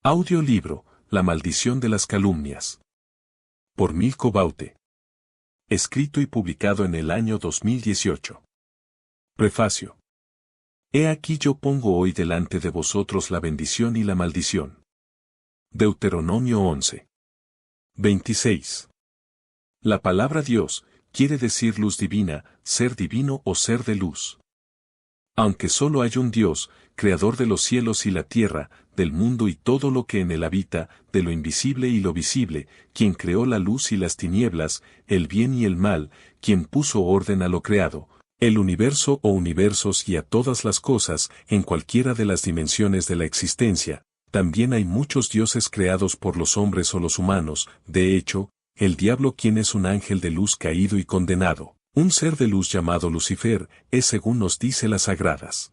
Audiolibro, La maldición de las calumnias. Por Milko Baute. Escrito y publicado en el año 2018. Prefacio. He aquí yo pongo hoy delante de vosotros la bendición y la maldición. Deuteronomio 11. 26. La palabra Dios quiere decir luz divina, ser divino o ser de luz. Aunque solo hay un Dios, creador de los cielos y la tierra, del mundo y todo lo que en él habita, de lo invisible y lo visible, quien creó la luz y las tinieblas, el bien y el mal, quien puso orden a lo creado, el universo o universos y a todas las cosas, en cualquiera de las dimensiones de la existencia. También hay muchos dioses creados por los hombres o los humanos, de hecho, el diablo, quien es un ángel de luz caído y condenado. Un ser de luz llamado Lucifer, es según nos dice las Sagradas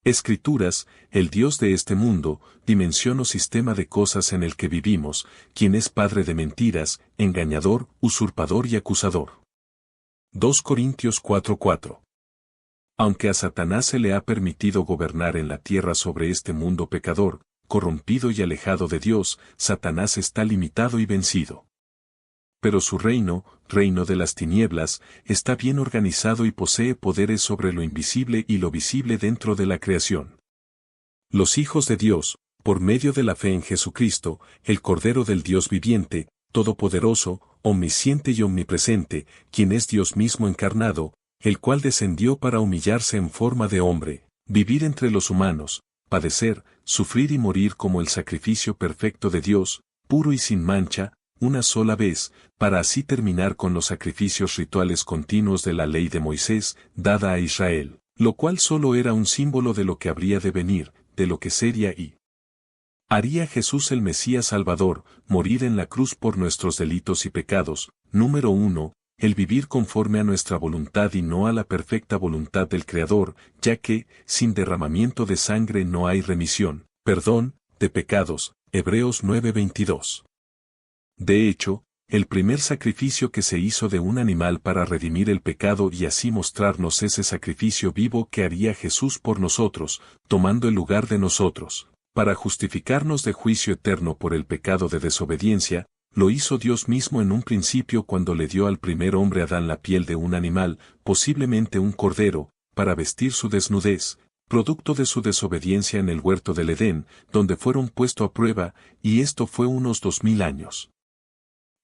Escrituras, el Dios de este mundo, dimensión o sistema de cosas en el que vivimos, quien es padre de mentiras, engañador, usurpador y acusador. 2 Corintios 4:4. Aunque a Satanás se le ha permitido gobernar en la tierra sobre este mundo pecador, corrompido y alejado de Dios, Satanás está limitado y vencido. Pero su reino de las tinieblas, está bien organizado y posee poderes sobre lo invisible y lo visible dentro de la creación. Los hijos de Dios, por medio de la fe en Jesucristo, el Cordero del Dios viviente, todopoderoso, omnisciente y omnipresente, quien es Dios mismo encarnado, el cual descendió para humillarse en forma de hombre, vivir entre los humanos, padecer, sufrir y morir como el sacrificio perfecto de Dios, puro y sin mancha, una sola vez, para así terminar con los sacrificios rituales continuos de la ley de Moisés, dada a Israel, lo cual solo era un símbolo de lo que habría de venir, de lo que sería y haría Jesús el Mesías Salvador, morir en la cruz por nuestros delitos y pecados. Número 1. El vivir conforme a nuestra voluntad y no a la perfecta voluntad del Creador, ya que, sin derramamiento de sangre no hay remisión, perdón, de pecados. Hebreos 9:22. De hecho, el primer sacrificio que se hizo de un animal para redimir el pecado y así mostrarnos ese sacrificio vivo que haría Jesús por nosotros, tomando el lugar de nosotros, para justificarnos de juicio eterno por el pecado de desobediencia, lo hizo Dios mismo en un principio cuando le dio al primer hombre Adán la piel de un animal, posiblemente un cordero, para vestir su desnudez, producto de su desobediencia en el huerto del Edén, donde fueron puesto a prueba, y esto fue unos 2000 años.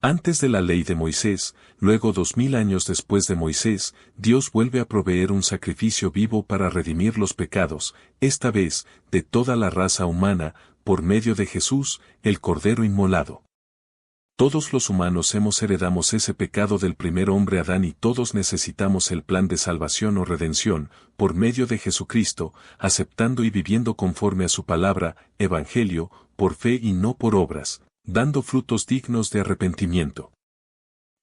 Antes de la ley de Moisés, luego 2000 años después de Moisés, Dios vuelve a proveer un sacrificio vivo para redimir los pecados, esta vez, de toda la raza humana, por medio de Jesús, el Cordero inmolado. Todos los humanos heredamos ese pecado del primer hombre Adán y todos necesitamos el plan de salvación o redención, por medio de Jesucristo, aceptando y viviendo conforme a su palabra, evangelio, por fe y no por obras, dando frutos dignos de arrepentimiento.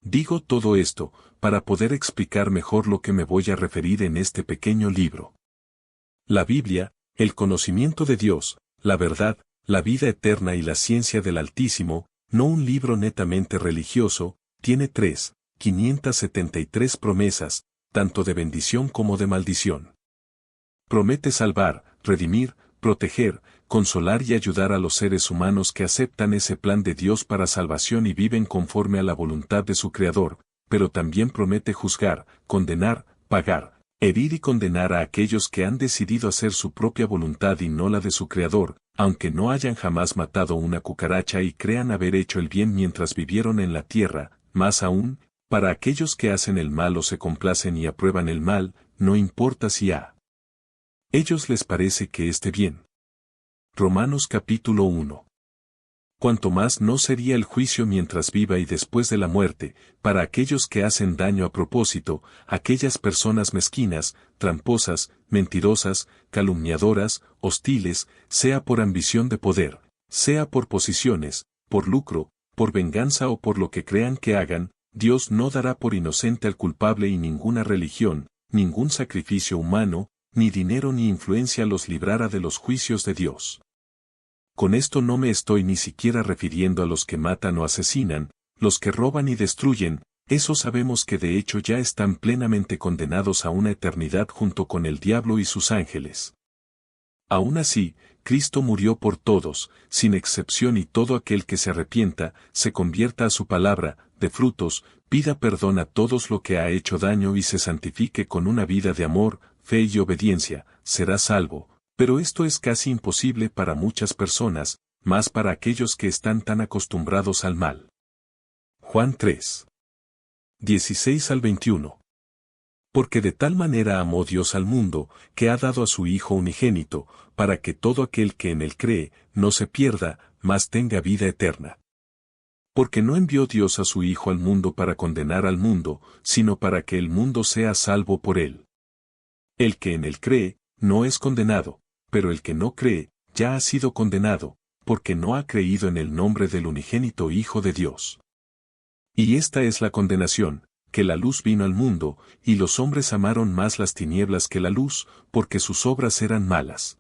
Digo todo esto, para poder explicar mejor lo que me voy a referir en este pequeño libro. La Biblia, el conocimiento de Dios, la verdad, la vida eterna y la ciencia del Altísimo, no un libro netamente religioso, tiene 573 promesas, tanto de bendición como de maldición. Promete salvar, redimir, proteger, consolar y ayudar a los seres humanos que aceptan ese plan de Dios para salvación y viven conforme a la voluntad de su Creador, pero también promete juzgar, condenar, pagar, herir y condenar a aquellos que han decidido hacer su propia voluntad y no la de su Creador, aunque no hayan jamás matado una cucaracha y crean haber hecho el bien mientras vivieron en la tierra, más aún, para aquellos que hacen el mal o se complacen y aprueban el mal, no importa si a ellos les parece que esté bien. Romanos capítulo 1. Cuanto más no sería el juicio mientras viva y después de la muerte, para aquellos que hacen daño a propósito, aquellas personas mezquinas, tramposas, mentirosas, calumniadoras, hostiles, sea por ambición de poder, sea por posiciones, por lucro, por venganza o por lo que crean que hagan, Dios no dará por inocente al culpable y ninguna religión, ningún sacrificio humano, ni dinero ni influencia los librará de los juicios de Dios. Con esto no me estoy ni siquiera refiriendo a los que matan o asesinan, los que roban y destruyen, esos sabemos que de hecho ya están plenamente condenados a una eternidad junto con el diablo y sus ángeles. Aún así, Cristo murió por todos, sin excepción, y todo aquel que se arrepienta, se convierta a su palabra, de frutos, pida perdón a todos lo que ha hecho daño y se santifique con una vida de amor, fe y obediencia, será salvo. Pero esto es casi imposible para muchas personas, más para aquellos que están tan acostumbrados al mal. Juan 3. 16 al 21. Porque de tal manera amó Dios al mundo, que ha dado a su Hijo unigénito, para que todo aquel que en él cree, no se pierda, mas tenga vida eterna. Porque no envió Dios a su Hijo al mundo para condenar al mundo, sino para que el mundo sea salvo por él. El que en él cree, no es condenado, pero el que no cree, ya ha sido condenado, porque no ha creído en el nombre del unigénito Hijo de Dios. Y esta es la condenación, que la luz vino al mundo, y los hombres amaron más las tinieblas que la luz, porque sus obras eran malas.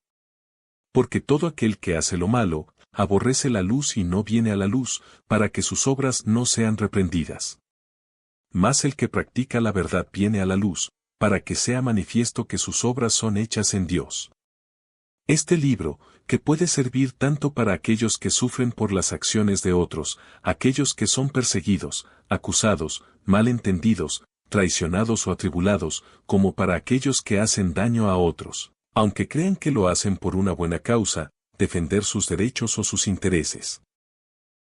Porque todo aquel que hace lo malo, aborrece la luz y no viene a la luz, para que sus obras no sean reprendidas. Mas el que practica la verdad viene a la luz, para que sea manifiesto que sus obras son hechas en Dios. Este libro, que puede servir tanto para aquellos que sufren por las acciones de otros, aquellos que son perseguidos, acusados, malentendidos, traicionados o atribulados, como para aquellos que hacen daño a otros, aunque crean que lo hacen por una buena causa, defender sus derechos o sus intereses.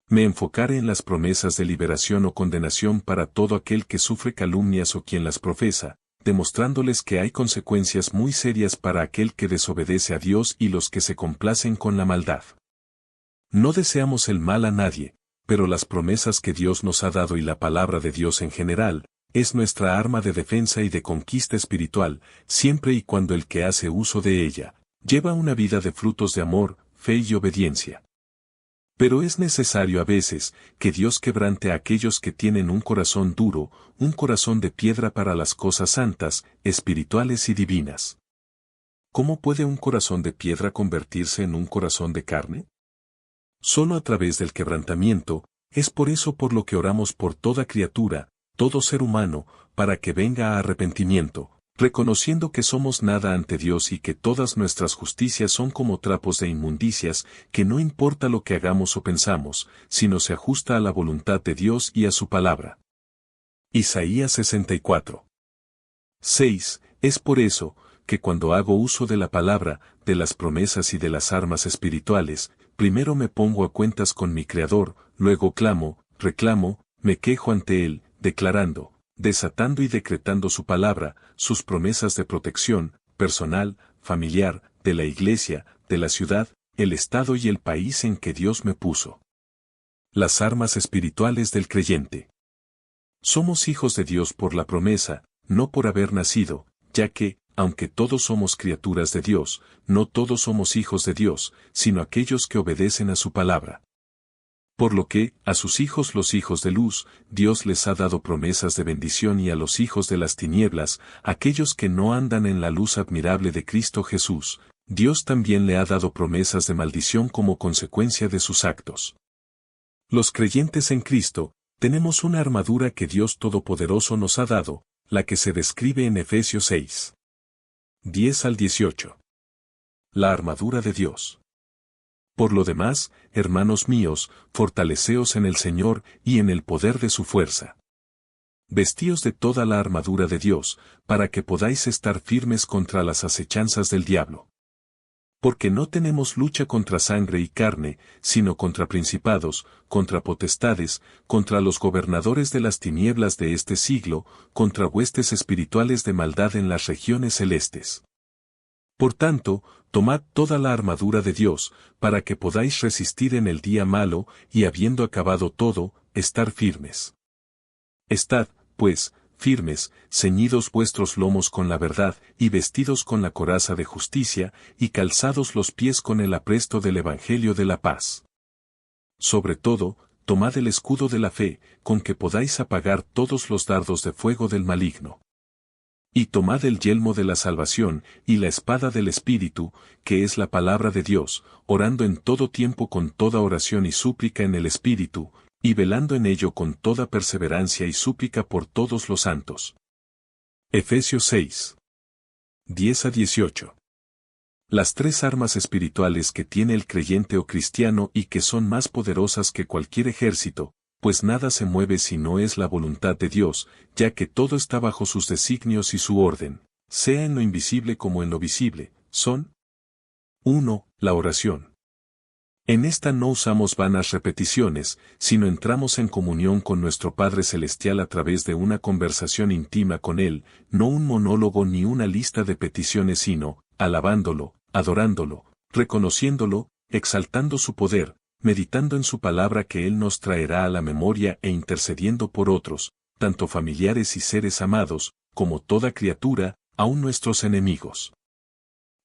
Me enfocaré en las promesas de liberación o condenación para todo aquel que sufre calumnias o quien las profesa, demostrándoles que hay consecuencias muy serias para aquel que desobedece a Dios y los que se complacen con la maldad. No deseamos el mal a nadie, pero las promesas que Dios nos ha dado y la palabra de Dios en general, es nuestra arma de defensa y de conquista espiritual, siempre y cuando el que hace uso de ella, lleva una vida de frutos de amor, fe y obediencia. Pero es necesario a veces que Dios quebrante a aquellos que tienen un corazón duro, un corazón de piedra para las cosas santas, espirituales y divinas. ¿Cómo puede un corazón de piedra convertirse en un corazón de carne? Solo a través del quebrantamiento, es por eso por lo que oramos por toda criatura, todo ser humano, para que venga a arrepentimiento, reconociendo que somos nada ante Dios y que todas nuestras justicias son como trapos de inmundicias, que no importa lo que hagamos o pensamos, sino se ajusta a la voluntad de Dios y a su palabra. Isaías 64. 6. Es por eso, que cuando hago uso de la palabra, de las promesas y de las armas espirituales, primero me pongo a cuentas con mi Creador, luego clamo, reclamo, me quejo ante Él, declarando, desatando y decretando su palabra, sus promesas de protección, personal, familiar, de la iglesia, de la ciudad, el estado y el país en que Dios me puso. Las armas espirituales del creyente. Somos hijos de Dios por la promesa, no por haber nacido, ya que, aunque todos somos criaturas de Dios, no todos somos hijos de Dios, sino aquellos que obedecen a su palabra. Por lo que, a sus hijos los hijos de luz, Dios les ha dado promesas de bendición y a los hijos de las tinieblas, aquellos que no andan en la luz admirable de Cristo Jesús, Dios también le ha dado promesas de maldición como consecuencia de sus actos. Los creyentes en Cristo, tenemos una armadura que Dios Todopoderoso nos ha dado, la que se describe en Efesios 6. 10 al 18. La armadura de Dios. Por lo demás, hermanos míos, fortaleceos en el Señor y en el poder de su fuerza. Vestíos de toda la armadura de Dios, para que podáis estar firmes contra las acechanzas del diablo. Porque no tenemos lucha contra sangre y carne, sino contra principados, contra potestades, contra los gobernadores de las tinieblas de este siglo, contra huestes espirituales de maldad en las regiones celestes. Por tanto, tomad toda la armadura de Dios, para que podáis resistir en el día malo, y habiendo acabado todo, estar firmes. Estad, pues, firmes, ceñidos vuestros lomos con la verdad, y vestidos con la coraza de justicia, y calzados los pies con el apresto del Evangelio de la paz. Sobre todo, tomad el escudo de la fe, con que podáis apagar todos los dardos de fuego del maligno. Y tomad el yelmo de la salvación, y la espada del Espíritu, que es la palabra de Dios, orando en todo tiempo con toda oración y súplica en el Espíritu, y velando en ello con toda perseverancia y súplica por todos los santos. Efesios 6. 10 a 18. Las tres armas espirituales que tiene el creyente o cristiano y que son más poderosas que cualquier ejército, pues nada se mueve si no es la voluntad de Dios, ya que todo está bajo sus designios y su orden, sea en lo invisible como en lo visible, son 1. La oración. En esta no usamos vanas repeticiones, sino entramos en comunión con nuestro Padre Celestial a través de una conversación íntima con Él, no un monólogo ni una lista de peticiones sino, alabándolo, adorándolo, reconociéndolo, exaltando su poder, meditando en su palabra que Él nos traerá a la memoria e intercediendo por otros, tanto familiares y seres amados, como toda criatura, aun nuestros enemigos.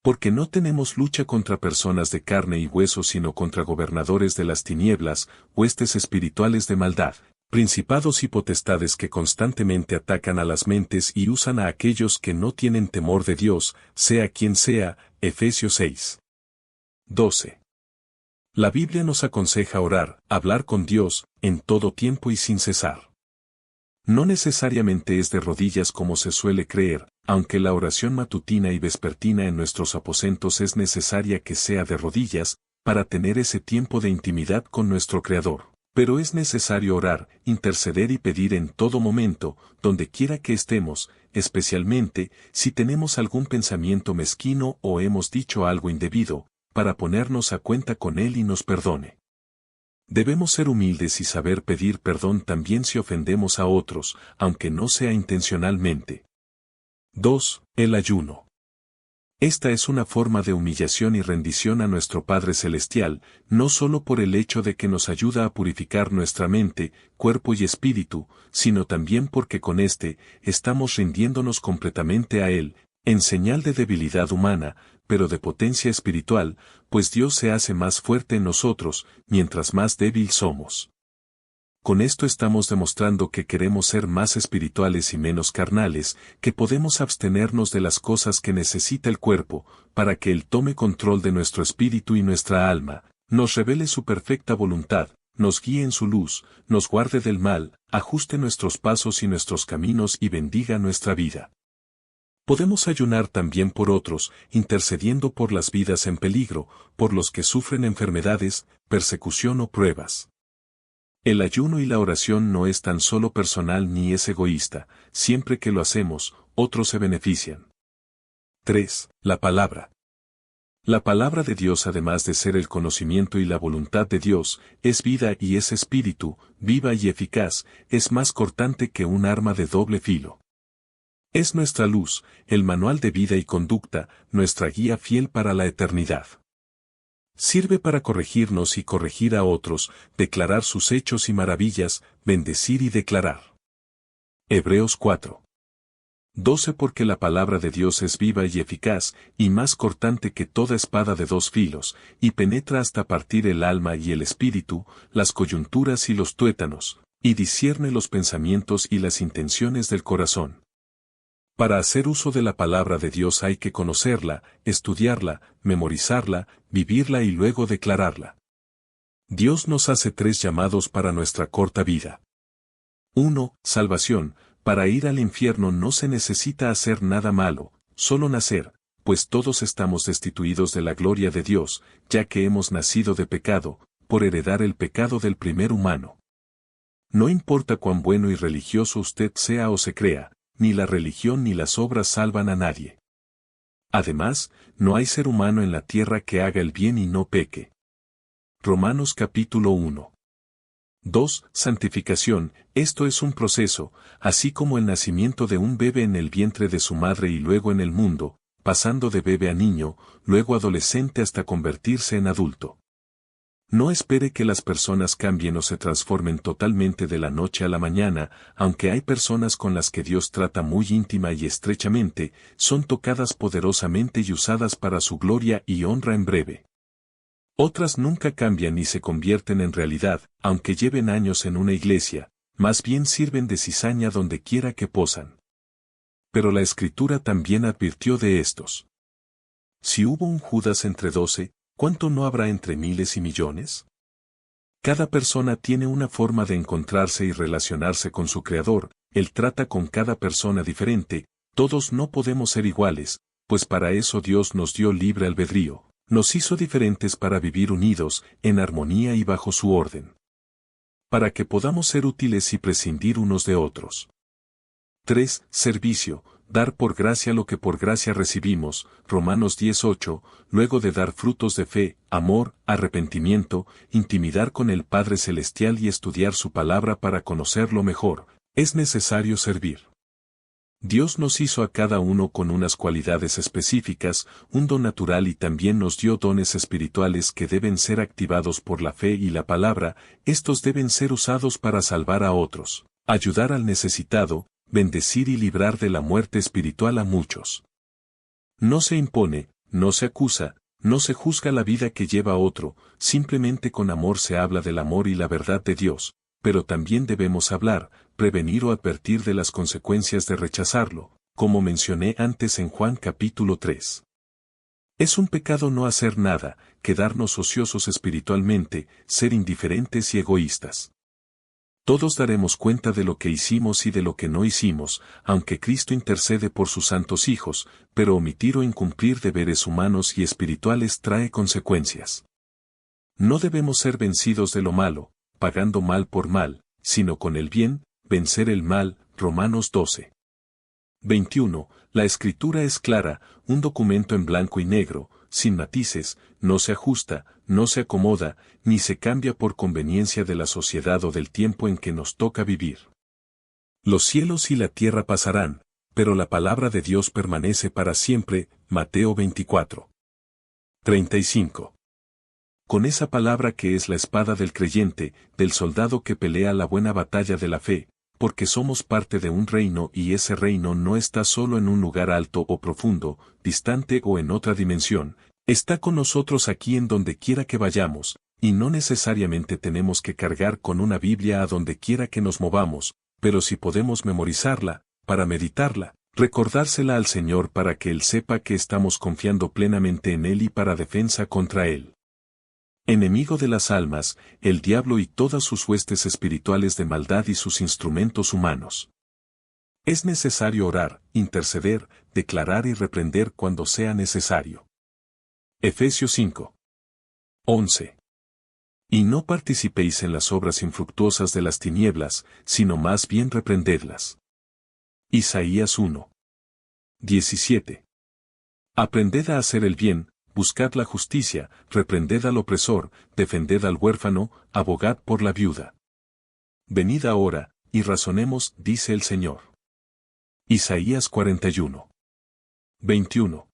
Porque no tenemos lucha contra personas de carne y hueso sino contra gobernadores de las tinieblas, huestes espirituales de maldad, principados y potestades que constantemente atacan a las mentes y usan a aquellos que no tienen temor de Dios, sea quien sea, Efesios 6. 12. La Biblia nos aconseja orar, hablar con Dios, en todo tiempo y sin cesar. No necesariamente es de rodillas como se suele creer, aunque la oración matutina y vespertina en nuestros aposentos es necesaria que sea de rodillas, para tener ese tiempo de intimidad con nuestro Creador. Pero es necesario orar, interceder y pedir en todo momento, donde quiera que estemos, especialmente si tenemos algún pensamiento mezquino o hemos dicho algo indebido, para ponernos a cuenta con Él y nos perdone. Debemos ser humildes y saber pedir perdón también si ofendemos a otros, aunque no sea intencionalmente. 2. El ayuno. Esta es una forma de humillación y rendición a nuestro Padre Celestial, no solo por el hecho de que nos ayuda a purificar nuestra mente, cuerpo y espíritu, sino también porque con este, estamos rindiéndonos completamente a Él, en señal de debilidad humana, pero de potencia espiritual, pues Dios se hace más fuerte en nosotros, mientras más débil somos. Con esto estamos demostrando que queremos ser más espirituales y menos carnales, que podemos abstenernos de las cosas que necesita el cuerpo, para que Él tome control de nuestro espíritu y nuestra alma, nos revele su perfecta voluntad, nos guíe en su luz, nos guarde del mal, ajuste nuestros pasos y nuestros caminos y bendiga nuestra vida. Podemos ayunar también por otros, intercediendo por las vidas en peligro, por los que sufren enfermedades, persecución o pruebas. El ayuno y la oración no es tan solo personal ni es egoísta, siempre que lo hacemos, otros se benefician. 3. La palabra. La palabra de Dios, además de ser el conocimiento y la voluntad de Dios, es vida y es espíritu, viva y eficaz, es más cortante que un arma de doble filo. Es nuestra luz, el manual de vida y conducta, nuestra guía fiel para la eternidad. Sirve para corregirnos y corregir a otros, declarar sus hechos y maravillas, bendecir y declarar. Hebreos 4. 12. Porque la palabra de Dios es viva y eficaz, y más cortante que toda espada de dos filos, y penetra hasta partir el alma y el espíritu, las coyunturas y los tuétanos, y discierne los pensamientos y las intenciones del corazón. Para hacer uso de la palabra de Dios hay que conocerla, estudiarla, memorizarla, vivirla y luego declararla. Dios nos hace tres llamados para nuestra corta vida. 1. Salvación. Para ir al infierno no se necesita hacer nada malo, solo nacer, pues todos estamos destituidos de la gloria de Dios, ya que hemos nacido de pecado, por heredar el pecado del primer humano. No importa cuán bueno y religioso usted sea o se crea, ni la religión ni las obras salvan a nadie. Además, no hay ser humano en la tierra que haga el bien y no peque. Romanos capítulo 1. 2. Santificación. Esto es un proceso, así como el nacimiento de un bebé en el vientre de su madre y luego en el mundo, pasando de bebé a niño, luego adolescente hasta convertirse en adulto. No espere que las personas cambien o se transformen totalmente de la noche a la mañana, aunque hay personas con las que Dios trata muy íntima y estrechamente, son tocadas poderosamente y usadas para su gloria y honra en breve. Otras nunca cambian ni se convierten en realidad, aunque lleven años en una iglesia, más bien sirven de cizaña donde quiera que posan. Pero la Escritura también advirtió de estos. Si hubo un Judas entre 12, ¿cuánto no habrá entre miles y millones? Cada persona tiene una forma de encontrarse y relacionarse con su Creador, Él trata con cada persona diferente, todos no podemos ser iguales, pues para eso Dios nos dio libre albedrío, nos hizo diferentes para vivir unidos, en armonía y bajo su orden. Para que podamos ser útiles y prescindir unos de otros. 3. Servicio, dar por gracia lo que por gracia recibimos, Romanos 10:8, luego de dar frutos de fe, amor, arrepentimiento, intimidar con el Padre Celestial y estudiar su palabra para conocerlo mejor, es necesario servir. Dios nos hizo a cada uno con unas cualidades específicas, un don natural y también nos dio dones espirituales que deben ser activados por la fe y la palabra, estos deben ser usados para salvar a otros, ayudar al necesitado, bendecir y librar de la muerte espiritual a muchos. No se impone, no se acusa, no se juzga la vida que lleva otro, simplemente con amor se habla del amor y la verdad de Dios, pero también debemos hablar, prevenir o advertir de las consecuencias de rechazarlo, como mencioné antes en Juan capítulo 3. Es un pecado no hacer nada, quedarnos ociosos espiritualmente, ser indiferentes y egoístas. Todos daremos cuenta de lo que hicimos y de lo que no hicimos, aunque Cristo intercede por sus santos hijos, pero omitir o incumplir deberes humanos y espirituales trae consecuencias. No debemos ser vencidos de lo malo, pagando mal por mal, sino con el bien, vencer el mal, Romanos 12. 21. La Escritura es clara, un documento en blanco y negro, sin matices, no se ajusta, no se acomoda, ni se cambia por conveniencia de la sociedad o del tiempo en que nos toca vivir. Los cielos y la tierra pasarán, pero la palabra de Dios permanece para siempre, Mateo 24. 35. Con esa palabra que es la espada del creyente, del soldado que pelea la buena batalla de la fe, porque somos parte de un reino y ese reino no está solo en un lugar alto o profundo, distante o en otra dimensión, está con nosotros aquí en donde quiera que vayamos, y no necesariamente tenemos que cargar con una Biblia a donde quiera que nos movamos, pero si podemos memorizarla, para meditarla, recordársela al Señor para que Él sepa que estamos confiando plenamente en Él y para defensa contra Él. Enemigo de las almas, el diablo y todas sus huestes espirituales de maldad y sus instrumentos humanos. Es necesario orar, interceder, declarar y reprender cuando sea necesario. Efesios 5. 11. Y no participéis en las obras infructuosas de las tinieblas, sino más bien reprendedlas. Isaías 1. 17. Aprended a hacer el bien, buscad la justicia, reprended al opresor, defended al huérfano, abogad por la viuda. Venid ahora, y razonemos, dice el Señor. Isaías 41. 21.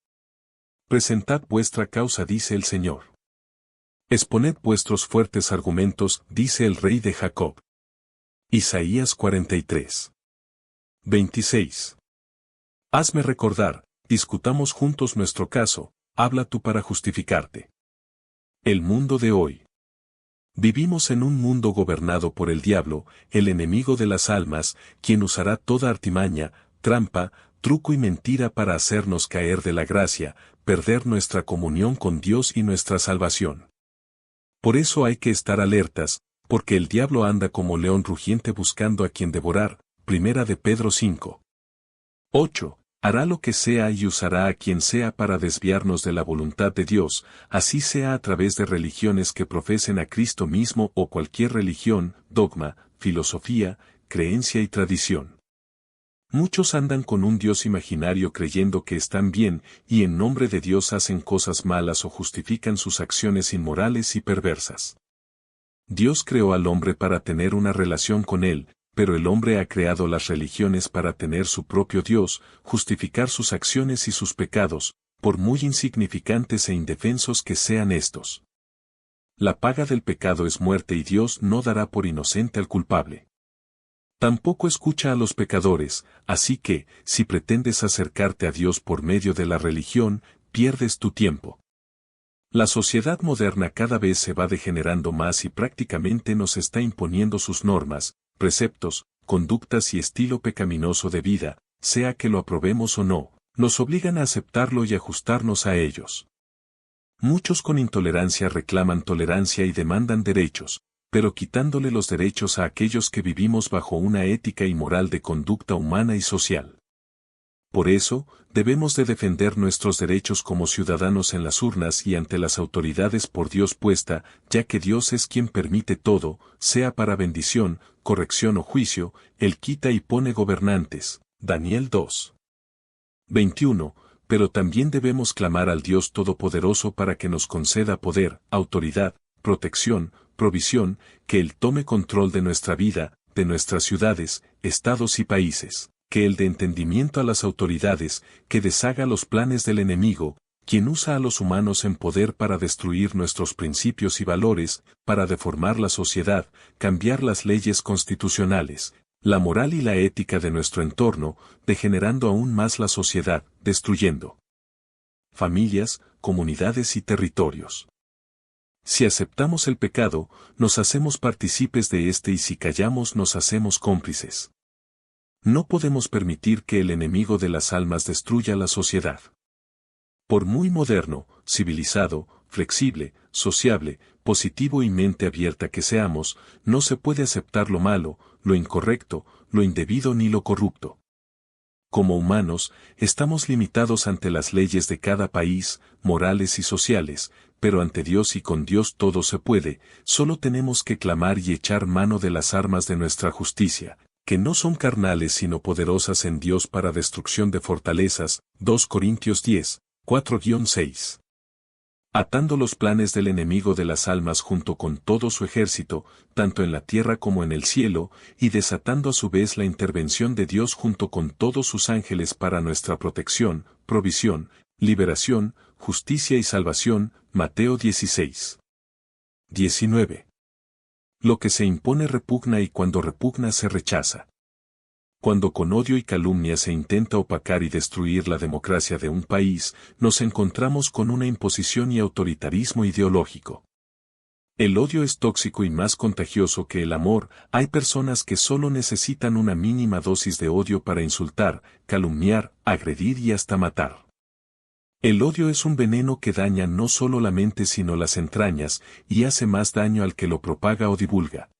Presentad vuestra causa, dice el Señor. Exponed vuestros fuertes argumentos, dice el Rey de Jacob. Isaías 43. 26. Hazme recordar, discutamos juntos nuestro caso, habla tú para justificarte. El mundo de hoy. Vivimos en un mundo gobernado por el diablo, el enemigo de las almas, quien usará toda artimaña, trampa, truco y mentira para hacernos caer de la gracia, perder nuestra comunión con Dios y nuestra salvación. Por eso hay que estar alertas, porque el diablo anda como león rugiente buscando a quien devorar, Primera de Pedro 5. 8. Hará lo que sea y usará a quien sea para desviarnos de la voluntad de Dios, así sea a través de religiones que profesen a Cristo mismo o cualquier religión, dogma, filosofía, creencia y tradición. Muchos andan con un Dios imaginario creyendo que están bien, y en nombre de Dios hacen cosas malas o justifican sus acciones inmorales y perversas. Dios creó al hombre para tener una relación con él, pero el hombre ha creado las religiones para tener su propio Dios, justificar sus acciones y sus pecados, por muy insignificantes e indefensos que sean estos. La paga del pecado es muerte y Dios no dará por inocente al culpable. Tampoco escucha a los pecadores, así que, si pretendes acercarte a Dios por medio de la religión, pierdes tu tiempo. La sociedad moderna cada vez se va degenerando más y prácticamente nos está imponiendo sus normas, preceptos, conductas y estilo pecaminoso de vida, sea que lo aprobemos o no, nos obligan a aceptarlo y ajustarnos a ellos. Muchos con intolerancia reclaman tolerancia y demandan derechos, pero quitándole los derechos a aquellos que vivimos bajo una ética y moral de conducta humana y social. Por eso, debemos de defender nuestros derechos como ciudadanos en las urnas y ante las autoridades por Dios puesta, ya que Dios es quien permite todo, sea para bendición, corrección o juicio, Él quita y pone gobernantes. Daniel 2. 21. Pero también debemos clamar al Dios Todopoderoso para que nos conceda poder, autoridad, protección, provisión, que Él tome control de nuestra vida, de nuestras ciudades, estados y países, que Él dé entendimiento a las autoridades, que deshaga los planes del enemigo, quien usa a los humanos en poder para destruir nuestros principios y valores, para deformar la sociedad, cambiar las leyes constitucionales, la moral y la ética de nuestro entorno, degenerando aún más la sociedad, destruyendo familias, comunidades y territorios. Si aceptamos el pecado, nos hacemos partícipes de éste y si callamos nos hacemos cómplices. No podemos permitir que el enemigo de las almas destruya la sociedad. Por muy moderno, civilizado, flexible, sociable, positivo y mente abierta que seamos, no se puede aceptar lo malo, lo incorrecto, lo indebido ni lo corrupto. Como humanos, estamos limitados ante las leyes de cada país, morales y sociales, pero ante Dios y con Dios todo se puede, solo tenemos que clamar y echar mano de las armas de nuestra justicia, que no son carnales sino poderosas en Dios para destrucción de fortalezas. 2 Corintios 10, 4-6. Atando los planes del enemigo de las almas junto con todo su ejército, tanto en la tierra como en el cielo, y desatando a su vez la intervención de Dios junto con todos sus ángeles para nuestra protección, provisión, liberación, justicia y salvación. Mateo 16. 19. Lo que se impone repugna y cuando repugna se rechaza. Cuando con odio y calumnia se intenta opacar y destruir la democracia de un país, nos encontramos con una imposición y autoritarismo ideológico. El odio es tóxico y más contagioso que el amor. Hay personas que solo necesitan una mínima dosis de odio para insultar, calumniar, agredir y hasta matar. El odio es un veneno que daña no solo la mente sino las entrañas, y hace más daño al que lo propaga o divulga.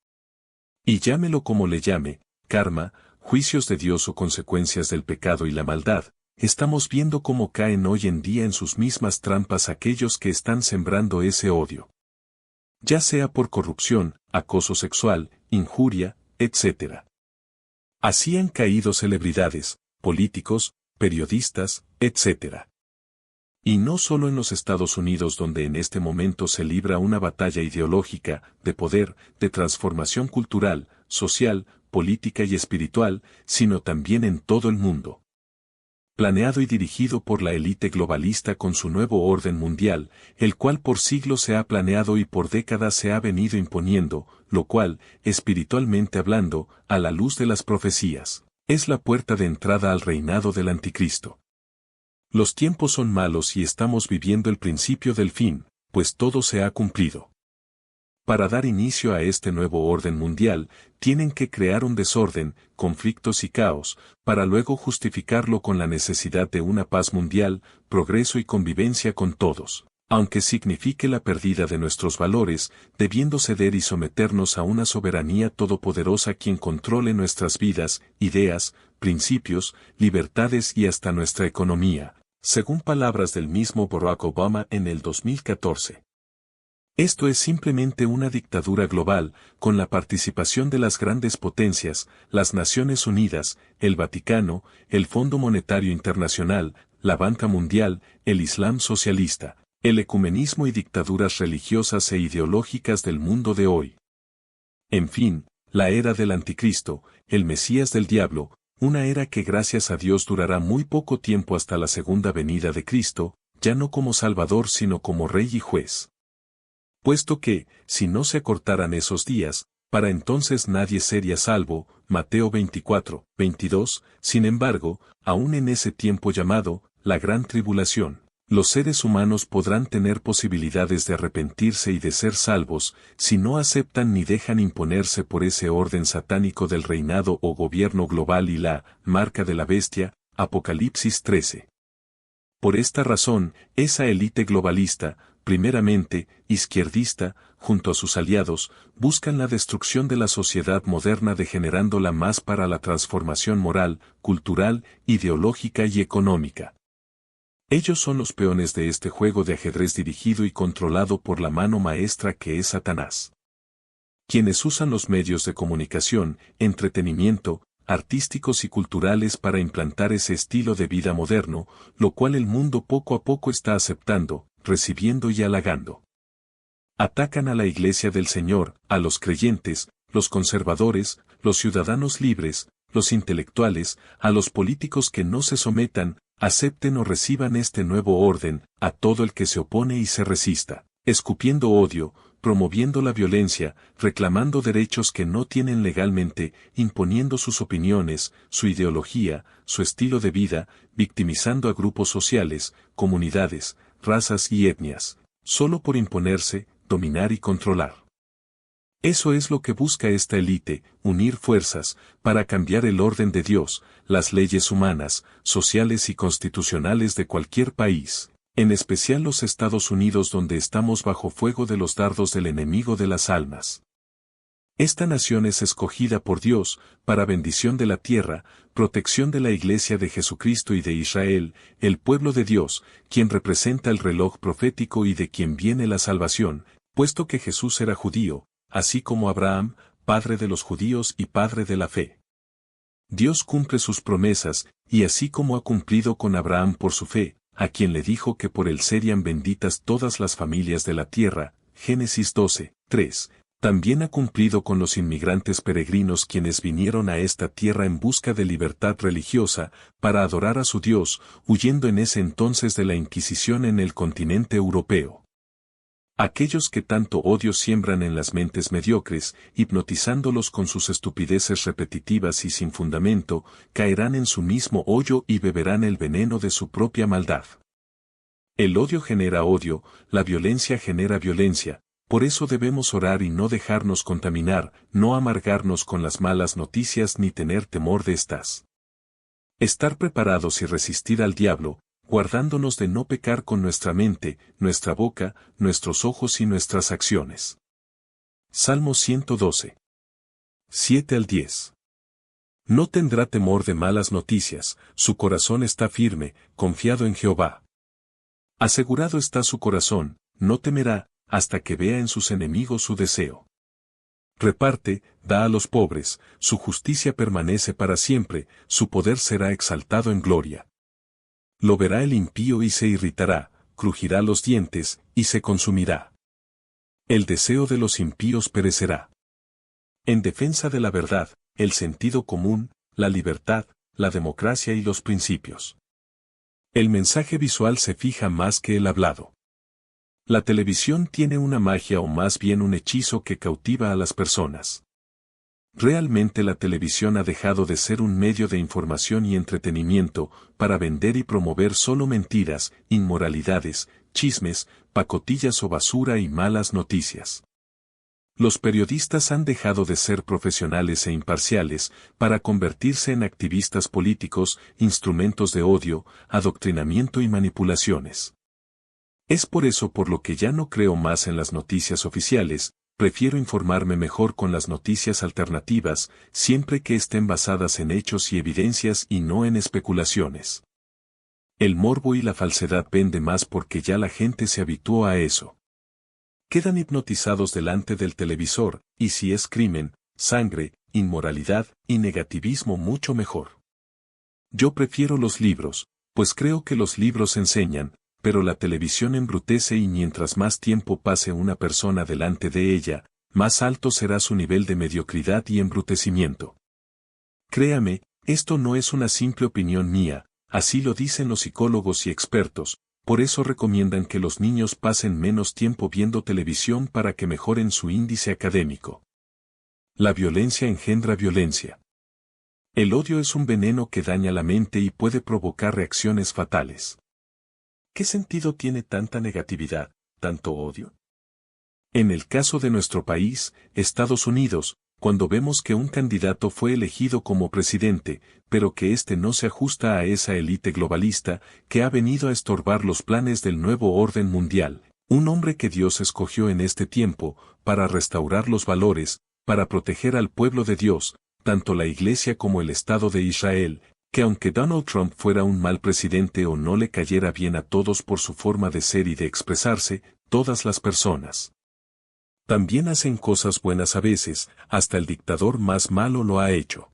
Y llámelo como le llame, karma, juicios de Dios o consecuencias del pecado y la maldad, estamos viendo cómo caen hoy en día en sus mismas trampas aquellos que están sembrando ese odio. Ya sea por corrupción, acoso sexual, injuria, etc. Así han caído celebridades, políticos, periodistas, etc. Y no solo en los Estados Unidos donde en este momento se libra una batalla ideológica, de poder, de transformación cultural, social, política y espiritual, sino también en todo el mundo. Planeado y dirigido por la élite globalista con su nuevo orden mundial, el cual por siglos se ha planeado y por décadas se ha venido imponiendo, lo cual, espiritualmente hablando, a la luz de las profecías, es la puerta de entrada al reinado del Anticristo. Los tiempos son malos y estamos viviendo el principio del fin, pues todo se ha cumplido. Para dar inicio a este nuevo orden mundial, tienen que crear un desorden, conflictos y caos, para luego justificarlo con la necesidad de una paz mundial, progreso y convivencia con todos, aunque signifique la pérdida de nuestros valores, debiendo ceder y someternos a una soberanía todopoderosa quien controle nuestras vidas, ideas, principios, libertades y hasta nuestra economía, según palabras del mismo Barack Obama en el 2014. Esto es simplemente una dictadura global, con la participación de las grandes potencias, las Naciones Unidas, el Vaticano, el Fondo Monetario Internacional, la Banca Mundial, el Islam socialista, el ecumenismo y dictaduras religiosas e ideológicas del mundo de hoy. En fin, la era del Anticristo, el Mesías del Diablo, una era que gracias a Dios durará muy poco tiempo hasta la segunda venida de Cristo, ya no como Salvador sino como Rey y Juez. Puesto que, si no se acortaran esos días, para entonces nadie sería salvo, Mateo 24, 22, sin embargo, aún en ese tiempo llamado, la gran tribulación, los seres humanos podrán tener posibilidades de arrepentirse y de ser salvos, si no aceptan ni dejan imponerse por ese orden satánico del reinado o gobierno global y la marca de la bestia, Apocalipsis 13. Por esta razón, esa élite globalista, primeramente, izquierdista, junto a sus aliados, buscan la destrucción de la sociedad moderna degenerándola más para la transformación moral, cultural, ideológica y económica. Ellos son los peones de este juego de ajedrez dirigido y controlado por la mano maestra que es Satanás. Quienes usan los medios de comunicación, entretenimiento, artísticos y culturales para implantar ese estilo de vida moderno, lo cual el mundo poco a poco está aceptando, recibiendo y halagando. Atacan a la Iglesia del Señor, a los creyentes, los conservadores, los ciudadanos libres, los intelectuales, a los políticos que no se sometan, acepten o reciban este nuevo orden, a todo el que se opone y se resista, escupiendo odio, promoviendo la violencia, reclamando derechos que no tienen legalmente, imponiendo sus opiniones, su ideología, su estilo de vida, victimizando a grupos sociales, comunidades, razas y etnias, solo por imponerse, dominar y controlar. Eso es lo que busca esta élite, unir fuerzas, para cambiar el orden de Dios, las leyes humanas, sociales y constitucionales de cualquier país, en especial los Estados Unidos donde estamos bajo fuego de los dardos del enemigo de las almas. Esta nación es escogida por Dios, para bendición de la tierra, protección de la Iglesia de Jesucristo y de Israel, el pueblo de Dios, quien representa el reloj profético y de quien viene la salvación, puesto que Jesús era judío, así como Abraham, padre de los judíos y padre de la fe. Dios cumple sus promesas, y así como ha cumplido con Abraham por su fe, a quien le dijo que por él serían benditas todas las familias de la tierra, Génesis 12, 3, también ha cumplido con los inmigrantes peregrinos quienes vinieron a esta tierra en busca de libertad religiosa, para adorar a su Dios, huyendo en ese entonces de la Inquisición en el continente europeo. Aquellos que tanto odio siembran en las mentes mediocres, hipnotizándolos con sus estupideces repetitivas y sin fundamento, caerán en su mismo hoyo y beberán el veneno de su propia maldad. El odio genera odio, la violencia genera violencia, por eso debemos orar y no dejarnos contaminar, no amargarnos con las malas noticias ni tener temor de estas. Estar preparados y resistir al diablo, guardándonos de no pecar con nuestra mente, nuestra boca, nuestros ojos y nuestras acciones. Salmo 112. 7 al 10. No tendrá temor de malas noticias, su corazón está firme, confiado en Jehová. Asegurado está su corazón, no temerá, hasta que vea en sus enemigos su deseo. Reparte, da a los pobres, su justicia permanece para siempre, su poder será exaltado en gloria. Lo verá el impío y se irritará, crujirá los dientes, y se consumirá. El deseo de los impíos perecerá. En defensa de la verdad, el sentido común, la libertad, la democracia y los principios. El mensaje visual se fija más que el hablado. La televisión tiene una magia o más bien un hechizo que cautiva a las personas. Realmente la televisión ha dejado de ser un medio de información y entretenimiento, para vender y promover solo mentiras, inmoralidades, chismes, pacotillas o basura y malas noticias. Los periodistas han dejado de ser profesionales e imparciales, para convertirse en activistas políticos, instrumentos de odio, adoctrinamiento y manipulaciones. Es por eso por lo que ya no creo más en las noticias oficiales, prefiero informarme mejor con las noticias alternativas, siempre que estén basadas en hechos y evidencias y no en especulaciones. El morbo y la falsedad vende más porque ya la gente se habituó a eso. Quedan hipnotizados delante del televisor, y si es crimen, sangre, inmoralidad y negativismo mucho mejor. Yo prefiero los libros, pues creo que los libros enseñan, pero la televisión embrutece y mientras más tiempo pase una persona delante de ella, más alto será su nivel de mediocridad y embrutecimiento. Créame, esto no es una simple opinión mía, así lo dicen los psicólogos y expertos, por eso recomiendan que los niños pasen menos tiempo viendo televisión para que mejoren su índice académico. La violencia engendra violencia. El odio es un veneno que daña la mente y puede provocar reacciones fatales. ¿Qué sentido tiene tanta negatividad, tanto odio? En el caso de nuestro país, Estados Unidos, cuando vemos que un candidato fue elegido como presidente, pero que éste no se ajusta a esa élite globalista que ha venido a estorbar los planes del nuevo orden mundial, Un hombre que Dios escogió en este tiempo, para restaurar los valores, para proteger al pueblo de Dios, tanto la Iglesia como el Estado de Israel, que aunque Donald Trump fuera un mal presidente o no le cayera bien a todos por su forma de ser y de expresarse, todas las personas también hacen cosas buenas a veces, hasta el dictador más malo lo ha hecho.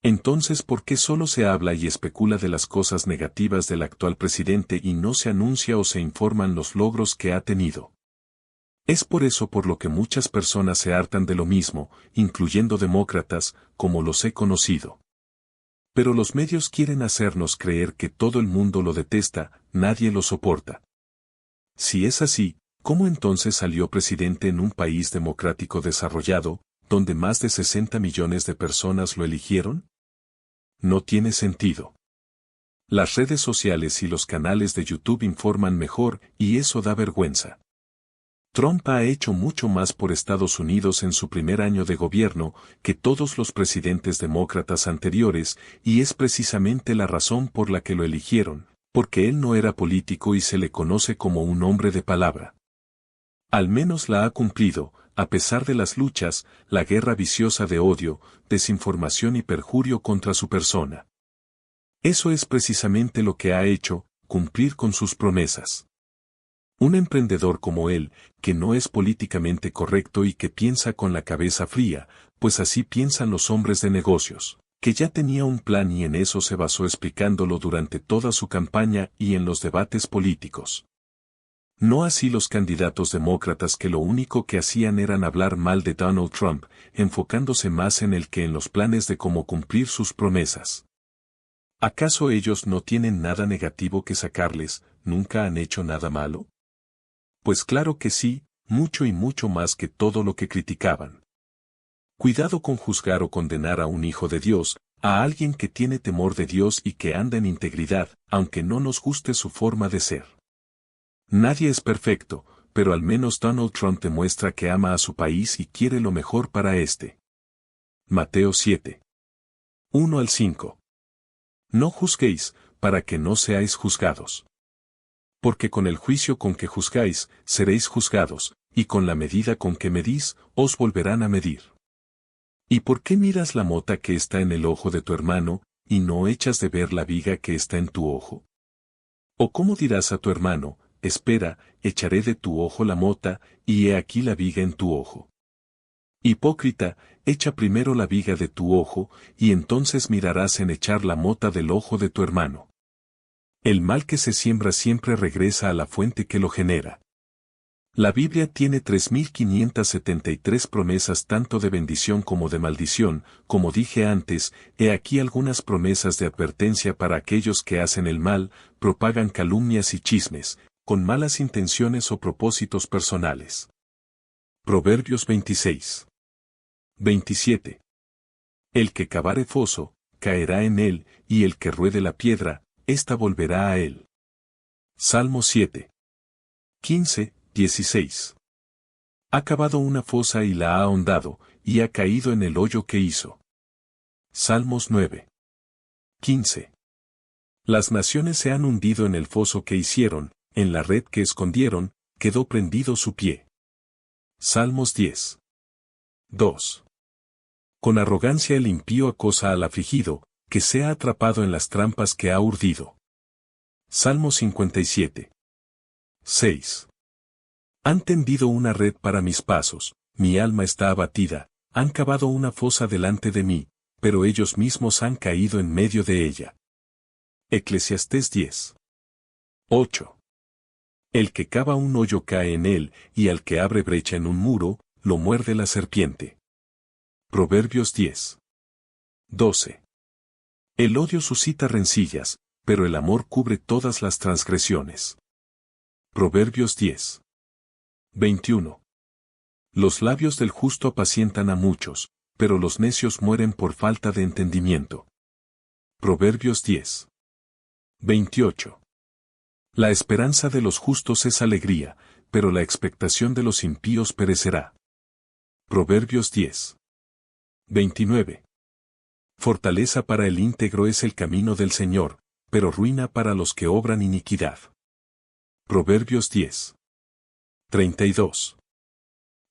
Entonces, ¿por qué solo se habla y especula de las cosas negativas del actual presidente y no se anuncia o se informan los logros que ha tenido? Es por eso por lo que muchas personas se hartan de lo mismo, incluyendo demócratas, como los he conocido. Pero los medios quieren hacernos creer que todo el mundo lo detesta, nadie lo soporta. Si es así, ¿cómo entonces salió presidente en un país democrático desarrollado, donde más de 60 millones de personas lo eligieron? No tiene sentido. Las redes sociales y los canales de YouTube informan mejor, y eso da vergüenza. Trump ha hecho mucho más por Estados Unidos en su primer año de gobierno que todos los presidentes demócratas anteriores, y es precisamente la razón por la que lo eligieron, porque él no era político y se le conoce como un hombre de palabra. Al menos la ha cumplido, a pesar de las luchas, la guerra viciosa de odio, desinformación y perjurio contra su persona. Eso es precisamente lo que ha hecho, cumplir con sus promesas. Un emprendedor como él, que no es políticamente correcto y que piensa con la cabeza fría, pues así piensan los hombres de negocios, que ya tenía un plan y en eso se basó explicándolo durante toda su campaña y en los debates políticos. No así los candidatos demócratas que lo único que hacían eran hablar mal de Donald Trump, enfocándose más en él que en los planes de cómo cumplir sus promesas. ¿Acaso ellos no tienen nada negativo que sacarles, nunca han hecho nada malo? Pues claro que sí, mucho y mucho más que todo lo que criticaban. Cuidado con juzgar o condenar a un hijo de Dios, a alguien que tiene temor de Dios y que anda en integridad, aunque no nos guste su forma de ser. Nadie es perfecto, pero al menos Donald Trump demuestra que ama a su país y quiere lo mejor para este. Mateo 7. 1 al 5. No juzguéis, para que no seáis juzgados. Porque con el juicio con que juzgáis, seréis juzgados, y con la medida con que medís, os volverán a medir. ¿Y por qué miras la mota que está en el ojo de tu hermano, y no echas de ver la viga que está en tu ojo? ¿O cómo dirás a tu hermano, espera, echaré de tu ojo la mota, y he aquí la viga en tu ojo? Hipócrita, echa primero la viga de tu ojo, y entonces mirarás en echar la mota del ojo de tu hermano. El mal que se siembra siempre regresa a la fuente que lo genera. La Biblia tiene 3.573 promesas tanto de bendición como de maldición, como dije antes, he aquí algunas promesas de advertencia para aquellos que hacen el mal, propagan calumnias y chismes, con malas intenciones o propósitos personales. Proverbios 26. 27. El que cavare foso, caerá en él, y el que ruede la piedra, ésta volverá a él. Salmo 7. 15, 16. Ha cavado una fosa y la ha ahondado, y ha caído en el hoyo que hizo. Salmos 9. 15. Las naciones se han hundido en el foso que hicieron, en la red que escondieron, quedó prendido su pie. Salmos 10. 2. Con arrogancia el impío acosa al afligido, que sea atrapado en las trampas que ha urdido. Salmo 57. 6. Han tendido una red para mis pasos, mi alma está abatida, han cavado una fosa delante de mí, pero ellos mismos han caído en medio de ella. Eclesiastés 10. 8. El que cava un hoyo cae en él, y al que abre brecha en un muro, lo muerde la serpiente. Proverbios 10. 12. El odio suscita rencillas, pero el amor cubre todas las transgresiones. Proverbios 10. 21. Los labios del justo apacientan a muchos, pero los necios mueren por falta de entendimiento. Proverbios 10. 28. La esperanza de los justos es alegría, pero la expectación de los impíos perecerá. Proverbios 10. 29. Fortaleza para el íntegro es el camino del Señor, pero ruina para los que obran iniquidad. Proverbios 10. 32.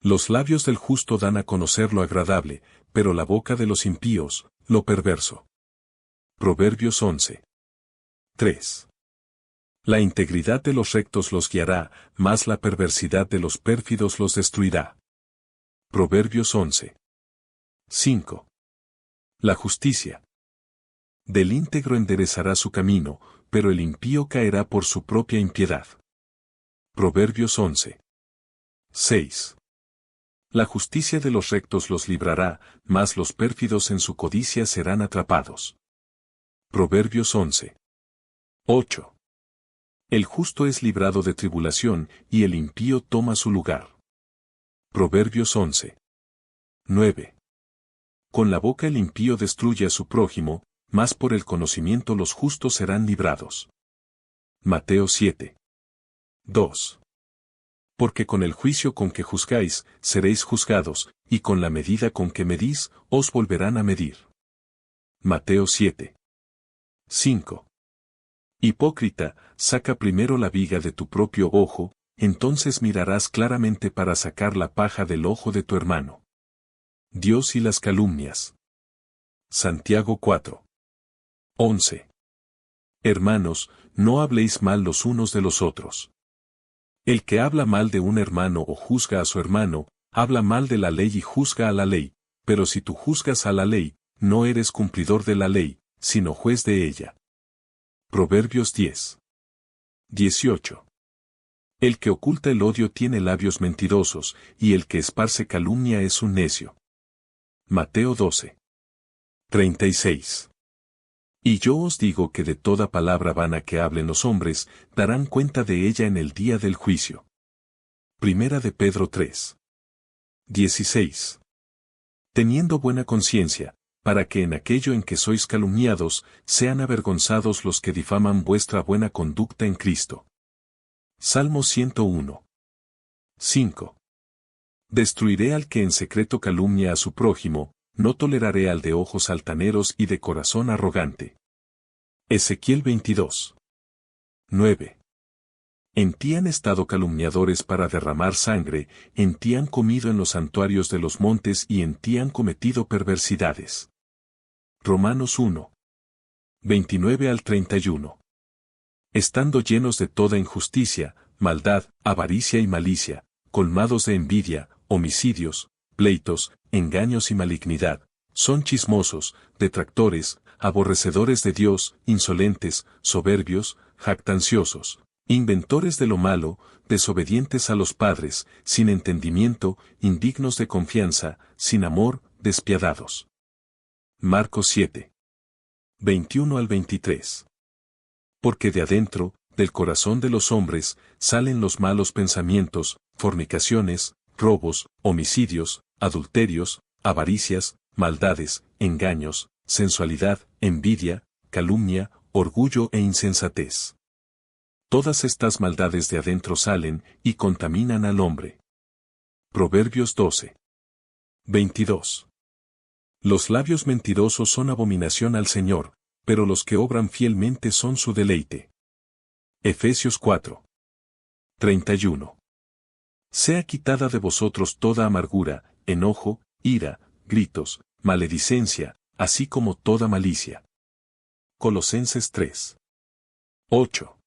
Los labios del justo dan a conocer lo agradable, pero la boca de los impíos, lo perverso. Proverbios 11. 3. La integridad de los rectos los guiará, mas la perversidad de los pérfidos los destruirá. Proverbios 11. 5. La justicia del íntegro enderezará su camino, pero el impío caerá por su propia impiedad. Proverbios 11. 6. La justicia de los rectos los librará, mas los pérfidos en su codicia serán atrapados. Proverbios 11. 8. El justo es librado de tribulación, y el impío toma su lugar. Proverbios 11. 9. Con la boca el impío destruye a su prójimo, mas por el conocimiento los justos serán librados. Mateo 7. 2. Porque con el juicio con que juzgáis, seréis juzgados, y con la medida con que medís, os volverán a medir. Mateo 7. 5. Hipócrita, saca primero la viga de tu propio ojo, entonces mirarás claramente para sacar la paja del ojo de tu hermano. Dios y las calumnias. Santiago 4. 11. Hermanos, no habléis mal los unos de los otros. El que habla mal de un hermano o juzga a su hermano, habla mal de la ley y juzga a la ley, pero si tú juzgas a la ley, no eres cumplidor de la ley, sino juez de ella. Proverbios 10. 18. El que oculta el odio tiene labios mentirosos, y el que esparce calumnia es un necio. Mateo 12. 36. Y yo os digo que de toda palabra vana que hablen los hombres, darán cuenta de ella en el día del juicio. Primera de Pedro 3. 16. Teniendo buena conciencia, para que en aquello en que sois calumniados, sean avergonzados los que difaman vuestra buena conducta en Cristo. Salmo 101. 5. Destruiré al que en secreto calumnia a su prójimo, no toleraré al de ojos altaneros y de corazón arrogante. Ezequiel 22. 9. En ti han estado calumniadores para derramar sangre, en ti han comido en los santuarios de los montes y en ti han cometido perversidades. Romanos 1. 29 al 31. Estando llenos de toda injusticia, maldad, avaricia y malicia, colmados de envidia, homicidios, pleitos, engaños y malignidad, son chismosos, detractores, aborrecedores de Dios, insolentes, soberbios, jactanciosos, inventores de lo malo, desobedientes a los padres, sin entendimiento, indignos de confianza, sin amor, despiadados. Marcos 7. 21 al 23. Porque de adentro, del corazón de los hombres, salen los malos pensamientos, fornicaciones, robos, homicidios, adulterios, avaricias, maldades, engaños, sensualidad, envidia, calumnia, orgullo e insensatez. Todas estas maldades de adentro salen y contaminan al hombre. Proverbios 12. 22. Los labios mentirosos son abominación al Señor, pero los que obran fielmente son su deleite. Efesios 4. 31. Sea quitada de vosotros toda amargura, enojo, ira, gritos, maledicencia, así como toda malicia. Colosenses 3. 8.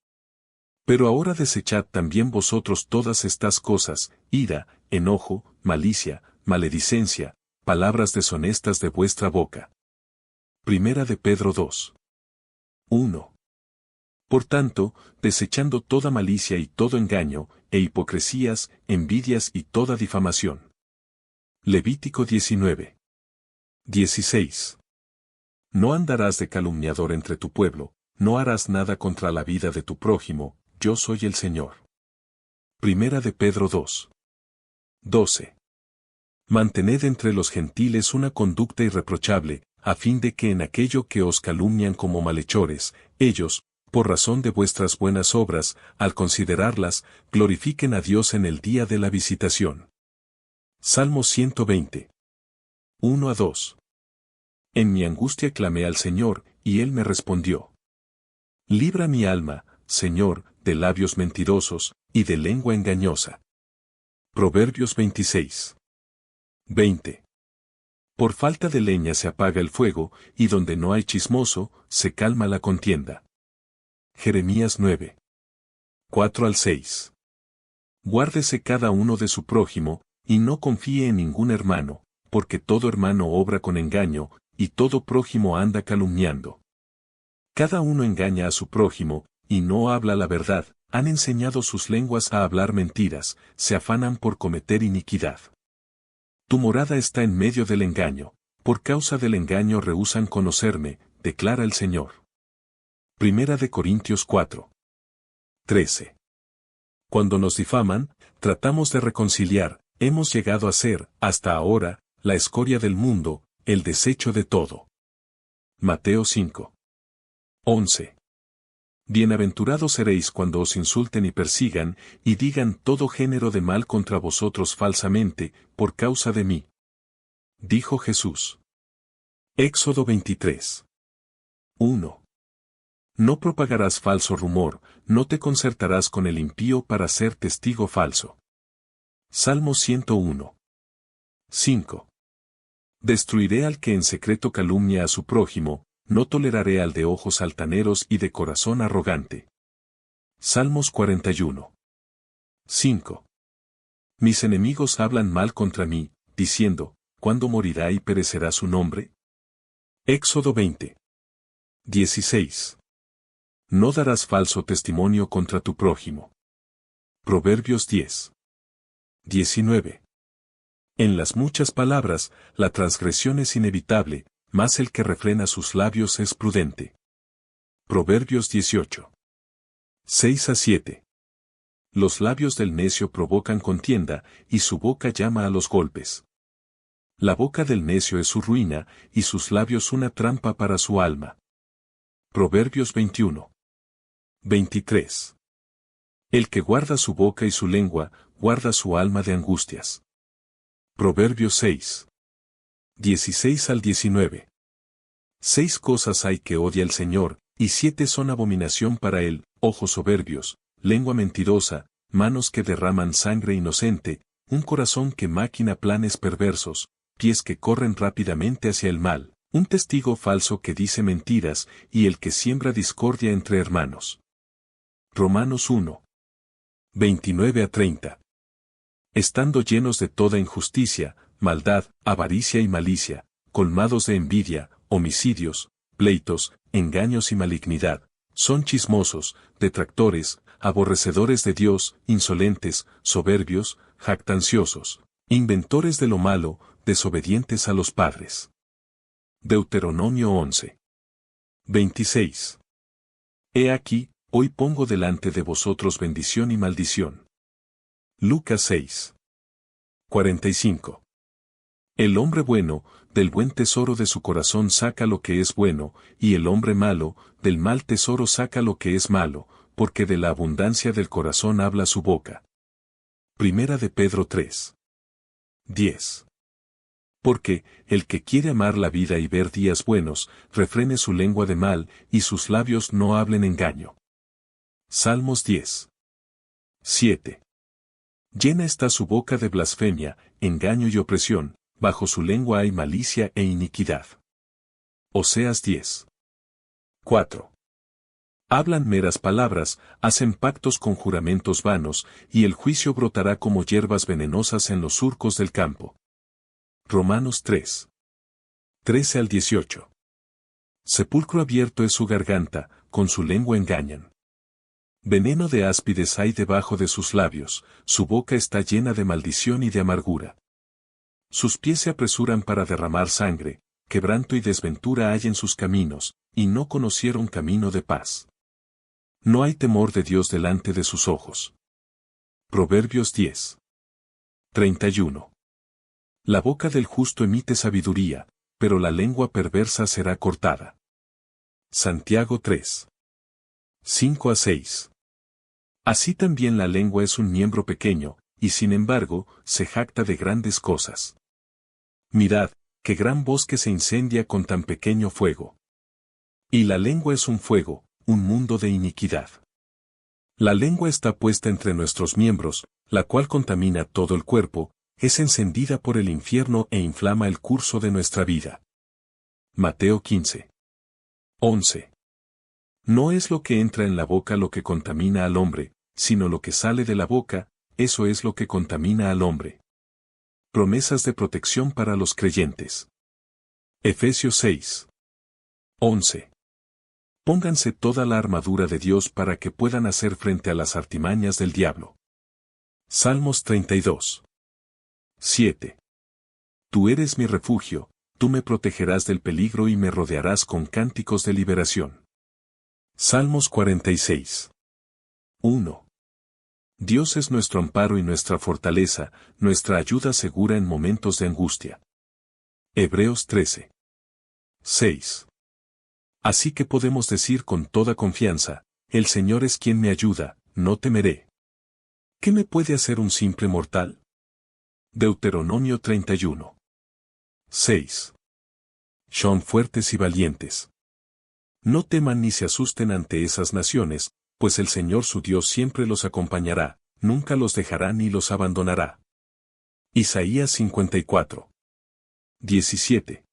Pero ahora desechad también vosotros todas estas cosas, ira, enojo, malicia, maledicencia, palabras deshonestas de vuestra boca. Primera de Pedro 2. 1. Por tanto, desechando toda malicia y todo engaño, e hipocresías, envidias y toda difamación. Levítico 19. 16. No andarás de calumniador entre tu pueblo, no harás nada contra la vida de tu prójimo, yo soy el Señor. Primera de Pedro 2. 12. Mantened entre los gentiles una conducta irreprochable, a fin de que en aquello que os calumnian como malhechores, ellos, por razón de vuestras buenas obras, al considerarlas, glorifiquen a Dios en el día de la visitación. Salmo 120. 1 a 2. En mi angustia clamé al Señor, y Él me respondió. Libra mi alma, Señor, de labios mentirosos, y de lengua engañosa. Proverbios 26. 20. Por falta de leña se apaga el fuego, y donde no hay chismoso, se calma la contienda. Jeremías 9. 4 al 6. Guárdese cada uno de su prójimo, y no confíe en ningún hermano, porque todo hermano obra con engaño, y todo prójimo anda calumniando. Cada uno engaña a su prójimo, y no habla la verdad, han enseñado sus lenguas a hablar mentiras, se afanan por cometer iniquidad. Tu morada está en medio del engaño, por causa del engaño rehúsan conocerme, declara el Señor. Primera de Corintios 4. 13. Cuando nos difaman, tratamos de reconciliar, hemos llegado a ser, hasta ahora, la escoria del mundo, el desecho de todo. Mateo 5. 11. Bienaventurados seréis cuando os insulten y persigan, y digan todo género de mal contra vosotros falsamente, por causa de mí. Dijo Jesús. Éxodo 23. 1. No propagarás falso rumor, no te concertarás con el impío para ser testigo falso. Salmo 101. 5. Destruiré al que en secreto calumnia a su prójimo, no toleraré al de ojos altaneros y de corazón arrogante. Salmos 41. 5. Mis enemigos hablan mal contra mí, diciendo, ¿cuándo morirá y perecerá su nombre? Éxodo 20. 16. No darás falso testimonio contra tu prójimo. Proverbios 10. 19. En las muchas palabras, la transgresión es inevitable, mas el que refrena sus labios es prudente. Proverbios 18. 6 a 7. Los labios del necio provocan contienda, y su boca llama a los golpes. La boca del necio es su ruina, y sus labios una trampa para su alma. Proverbios 21. 23. El que guarda su boca y su lengua, guarda su alma de angustias. Proverbios 6. 16 al 19. 6 cosas hay que odia el Señor, y 7 son abominación para él: ojos soberbios, lengua mentirosa, manos que derraman sangre inocente, un corazón que maquina planes perversos, pies que corren rápidamente hacia el mal, un testigo falso que dice mentiras, y el que siembra discordia entre hermanos. Romanos 1. 29 a 30. Estando llenos de toda injusticia, maldad, avaricia y malicia, colmados de envidia, homicidios, pleitos, engaños y malignidad, son chismosos, detractores, aborrecedores de Dios, insolentes, soberbios, jactanciosos, inventores de lo malo, desobedientes a los padres. Deuteronomio 11. 26. He aquí, hoy pongo delante de vosotros bendición y maldición. Lucas 6. 45. El hombre bueno, del buen tesoro de su corazón saca lo que es bueno, y el hombre malo, del mal tesoro saca lo que es malo, porque de la abundancia del corazón habla su boca. Primera de Pedro 3. 10. Porque, el que quiere amar la vida y ver días buenos, refrene su lengua de mal, y sus labios no hablen engaño. Salmos 10. 7. Llena está su boca de blasfemia, engaño y opresión, bajo su lengua hay malicia e iniquidad. Oseas 10. 4. Hablan meras palabras, hacen pactos con juramentos vanos, y el juicio brotará como hierbas venenosas en los surcos del campo. Romanos 3. 13 al 18. Sepulcro abierto es su garganta, con su lengua engañan. Veneno de áspides hay debajo de sus labios, su boca está llena de maldición y de amargura. Sus pies se apresuran para derramar sangre, quebranto y desventura hay en sus caminos, y no conocieron camino de paz. No hay temor de Dios delante de sus ojos. Proverbios 10. 31. La boca del justo emite sabiduría, pero la lengua perversa será cortada. Santiago 3. 5 a 6. Así también la lengua es un miembro pequeño, y sin embargo, se jacta de grandes cosas. Mirad, qué gran bosque se incendia con tan pequeño fuego. Y la lengua es un fuego, un mundo de iniquidad. La lengua está puesta entre nuestros miembros, la cual contamina todo el cuerpo, es encendida por el infierno e inflama el curso de nuestra vida. Mateo 15. 11. No es lo que entra en la boca lo que contamina al hombre, sino lo que sale de la boca, eso es lo que contamina al hombre. Promesas de protección para los creyentes. Efesios 6. 11. Pónganse toda la armadura de Dios para que puedan hacer frente a las artimañas del diablo. Salmos 32. 7. Tú eres mi refugio, tú me protegerás del peligro y me rodearás con cánticos de liberación. Salmos 46. 1. Dios es nuestro amparo y nuestra fortaleza, nuestra ayuda segura en momentos de angustia. Hebreos 13. 6. Así que podemos decir con toda confianza, el Señor es quien me ayuda, no temeré. ¿Qué me puede hacer un simple mortal? Deuteronomio 31. 6. Son fuertes y valientes. No teman ni se asusten ante esas naciones, pues el Señor su Dios siempre los acompañará, nunca los dejará ni los abandonará. Isaías 54. 17.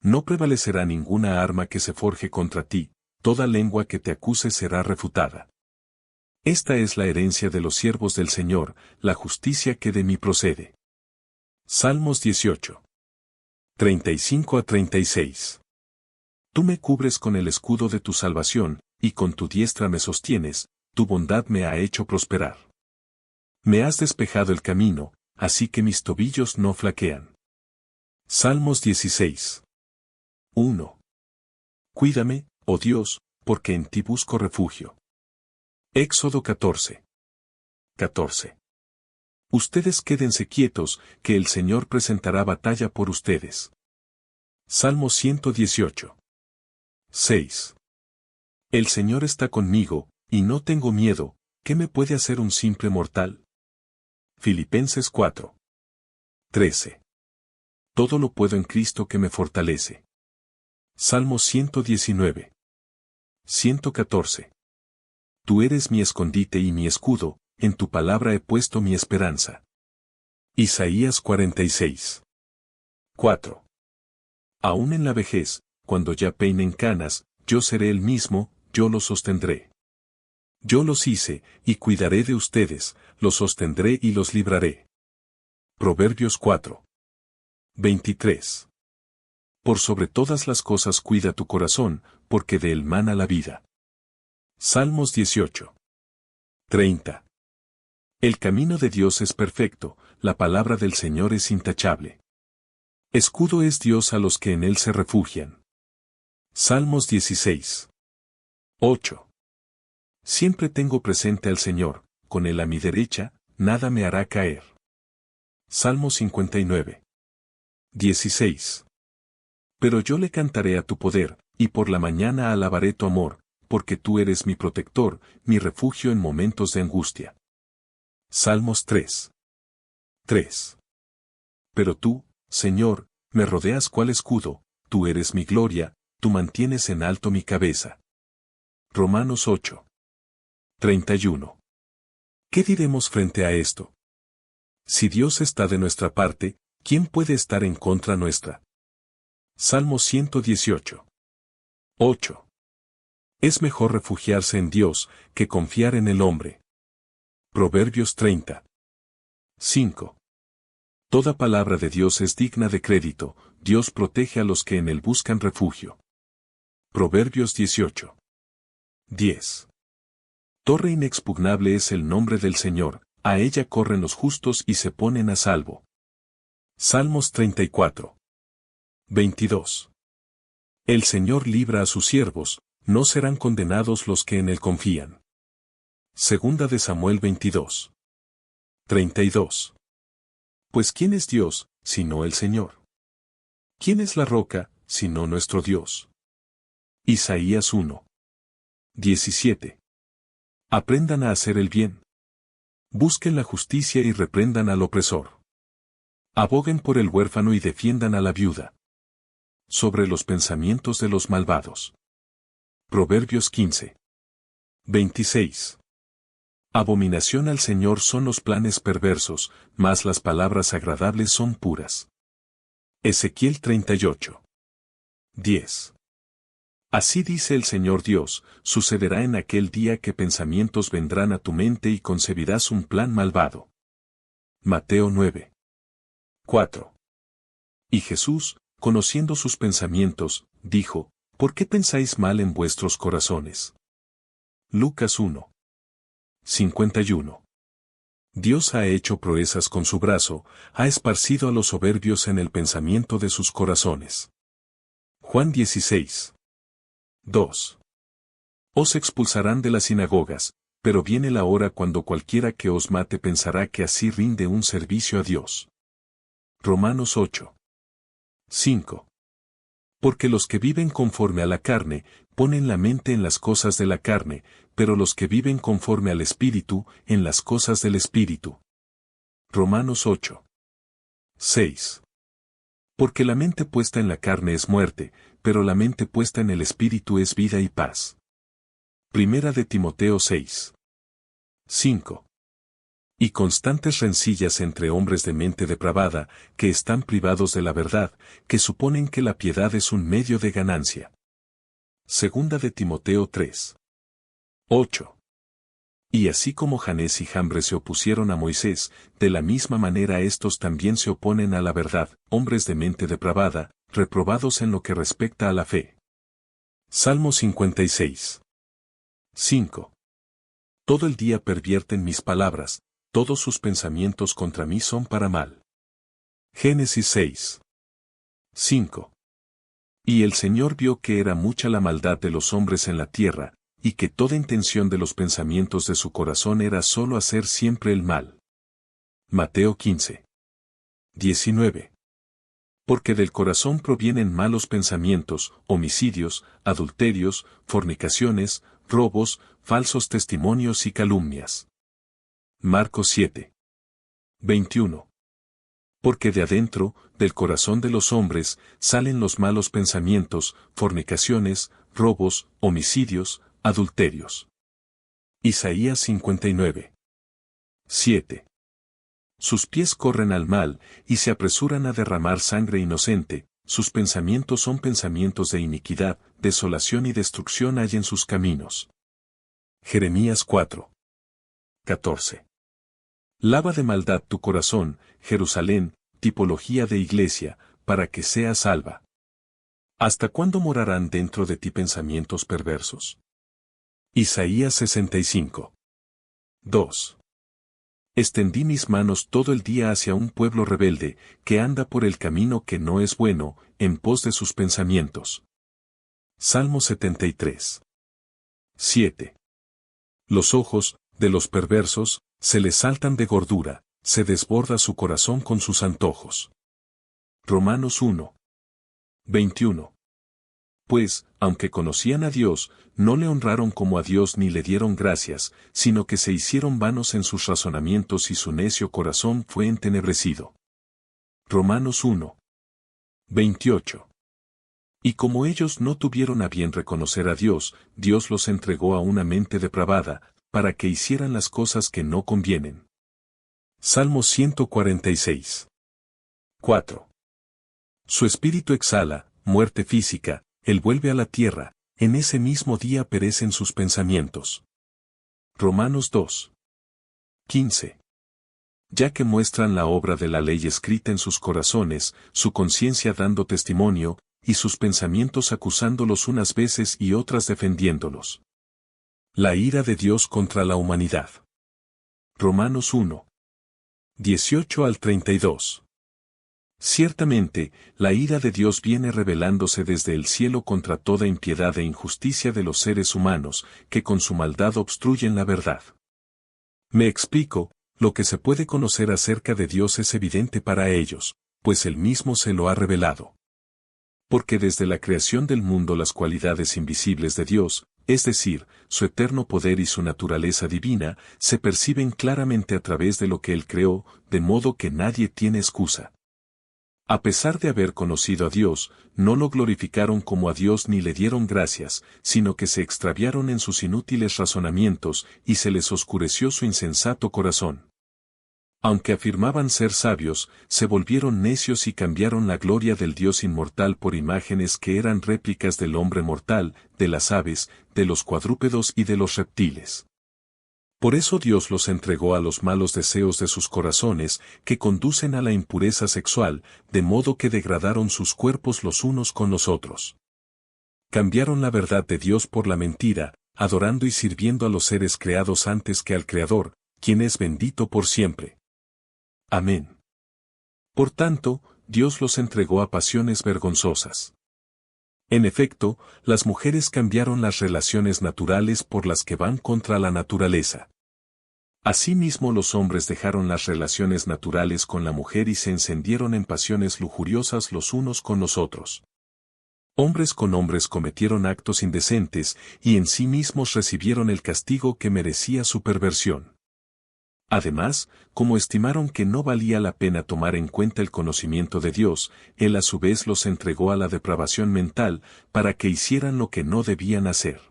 No prevalecerá ninguna arma que se forje contra ti, toda lengua que te acuse será refutada. Esta es la herencia de los siervos del Señor, la justicia que de mí procede. Salmos 18. 35 a 36. Tú me cubres con el escudo de tu salvación, y con tu diestra me sostienes, tu bondad me ha hecho prosperar. Me has despejado el camino, así que mis tobillos no flaquean. Salmos 16. 1. Cuídame, oh Dios, porque en ti busco refugio. Éxodo 14. 14. Ustedes quédense quietos, que el Señor presentará batalla por ustedes. Salmo 118. 6. El Señor está conmigo, y no tengo miedo, ¿qué me puede hacer un simple mortal? Filipenses 4. 13. Todo lo puedo en Cristo que me fortalece. Salmo 119. 114. Tú eres mi escondite y mi escudo, en tu palabra he puesto mi esperanza. Isaías 46. 4. Aún en la vejez, cuando ya peinen canas, yo seré el mismo, yo los sostendré. Yo los hice, y cuidaré de ustedes, los sostendré y los libraré. Proverbios 4. 23. Por sobre todas las cosas cuida tu corazón, porque de él mana la vida. Salmos 18. 30. El camino de Dios es perfecto, la palabra del Señor es intachable. Escudo es Dios a los que en él se refugian. Salmos 16. 8. Siempre tengo presente al Señor, con él a mi derecha, nada me hará caer. Salmo 59. 16. Pero yo le cantaré a tu poder, y por la mañana alabaré tu amor, porque tú eres mi protector, mi refugio en momentos de angustia. Salmos 3. 3. Pero tú, Señor, me rodeas cual escudo, tú eres mi gloria, tú mantienes en alto mi cabeza. Romanos 8. 31. ¿Qué diremos frente a esto? Si Dios está de nuestra parte, ¿quién puede estar en contra nuestra? Salmo 118. 8. Es mejor refugiarse en Dios, que confiar en el hombre. Proverbios 30. 5. Toda palabra de Dios es digna de crédito, Dios protege a los que en él buscan refugio. Proverbios 18. 10. Torre inexpugnable es el nombre del Señor, a ella corren los justos y se ponen a salvo. Salmos 34. 22. El Señor libra a sus siervos, no serán condenados los que en él confían. Segunda de Samuel 22. 32. Pues ¿quién es Dios, sino el Señor? ¿Quién es la roca, sino nuestro Dios? Isaías 1. 17. Aprendan a hacer el bien. Busquen la justicia y reprendan al opresor. Aboguen por el huérfano y defiendan a la viuda. Sobre los pensamientos de los malvados. Proverbios 15. 26. Abominación al Señor son los planes perversos, mas las palabras agradables son puras. Ezequiel 38. 10. Así dice el Señor Dios, sucederá en aquel día que pensamientos vendrán a tu mente y concebirás un plan malvado. Mateo 9. 4. Y Jesús, conociendo sus pensamientos, dijo, ¿por qué pensáis mal en vuestros corazones? Lucas 1. 51. Dios ha hecho proezas con su brazo, ha esparcido a los soberbios en el pensamiento de sus corazones. Juan 16. 2. Os expulsarán de las sinagogas, pero viene la hora cuando cualquiera que os mate pensará que así rinde un servicio a Dios. Romanos 8. 5. Porque los que viven conforme a la carne, ponen la mente en las cosas de la carne, pero los que viven conforme al Espíritu, en las cosas del Espíritu. Romanos 8. 6. Porque la mente puesta en la carne es muerte, pero la mente puesta en el Espíritu es vida y paz. Primera de Timoteo 6. 5. Y constantes rencillas entre hombres de mente depravada, que están privados de la verdad, que suponen que la piedad es un medio de ganancia. Segunda de Timoteo 3. 8. Y así como Janés y Jambres se opusieron a Moisés, de la misma manera estos también se oponen a la verdad, hombres de mente depravada, reprobados en lo que respecta a la fe. Salmo 56. 5. Todo el día pervierten mis palabras, todos sus pensamientos contra mí son para mal. Génesis 6. 5. Y el Señor vio que era mucha la maldad de los hombres en la tierra, y que toda intención de los pensamientos de su corazón era solo hacer siempre el mal. Mateo 15. 19. Porque del corazón provienen malos pensamientos, homicidios, adulterios, fornicaciones, robos, falsos testimonios y calumnias. Marcos 7. 21. Porque de adentro, del corazón de los hombres, salen los malos pensamientos, fornicaciones, robos, homicidios, adulterios. Isaías 59. 7. Sus pies corren al mal, y se apresuran a derramar sangre inocente, sus pensamientos son pensamientos de iniquidad, desolación y destrucción hay en sus caminos. Jeremías 4. 14. Lava de maldad tu corazón, Jerusalén, tipología de iglesia, para que seas salva. ¿Hasta cuándo morarán dentro de ti pensamientos perversos? Isaías 65. 2. Extendí mis manos todo el día hacia un pueblo rebelde, que anda por el camino que no es bueno, en pos de sus pensamientos. Salmo 73. 7. Los ojos, de los perversos, se les saltan de gordura, se desborda su corazón con sus antojos. Romanos 1. 21. Pues, aunque conocían a Dios, no le honraron como a Dios ni le dieron gracias, sino que se hicieron vanos en sus razonamientos y su necio corazón fue entenebrecido. Romanos 1. 28. Y como ellos no tuvieron a bien reconocer a Dios, Dios los entregó a una mente depravada, para que hicieran las cosas que no convienen. Salmo 146. 4. Su espíritu exhala, muerte física, él vuelve a la tierra, en ese mismo día perecen sus pensamientos. Romanos 2. 15. Ya que muestran la obra de la ley escrita en sus corazones, su conciencia dando testimonio, y sus pensamientos acusándolos unas veces y otras defendiéndolos. La ira de Dios contra la humanidad. Romanos 1. 18 al 32. Ciertamente, la ira de Dios viene revelándose desde el cielo contra toda impiedad e injusticia de los seres humanos, que con su maldad obstruyen la verdad. Me explico, lo que se puede conocer acerca de Dios es evidente para ellos, pues Él mismo se lo ha revelado. Porque desde la creación del mundo las cualidades invisibles de Dios, es decir, su eterno poder y su naturaleza divina, se perciben claramente a través de lo que Él creó, de modo que nadie tiene excusa. A pesar de haber conocido a Dios, no lo glorificaron como a Dios ni le dieron gracias, sino que se extraviaron en sus inútiles razonamientos y se les oscureció su insensato corazón. Aunque afirmaban ser sabios, se volvieron necios y cambiaron la gloria del Dios inmortal por imágenes que eran réplicas del hombre mortal, de las aves, de los cuadrúpedos y de los reptiles. Por eso Dios los entregó a los malos deseos de sus corazones, que conducen a la impureza sexual, de modo que degradaron sus cuerpos los unos con los otros. Cambiaron la verdad de Dios por la mentira, adorando y sirviendo a los seres creados antes que al Creador, quien es bendito por siempre. Amén. Por tanto, Dios los entregó a pasiones vergonzosas. En efecto, las mujeres cambiaron las relaciones naturales por las que van contra la naturaleza. Asimismo los hombres dejaron las relaciones naturales con la mujer y se encendieron en pasiones lujuriosas los unos con los otros. Hombres con hombres cometieron actos indecentes y en sí mismos recibieron el castigo que merecía su perversión. Además, como estimaron que no valía la pena tomar en cuenta el conocimiento de Dios, Él a su vez los entregó a la depravación mental para que hicieran lo que no debían hacer.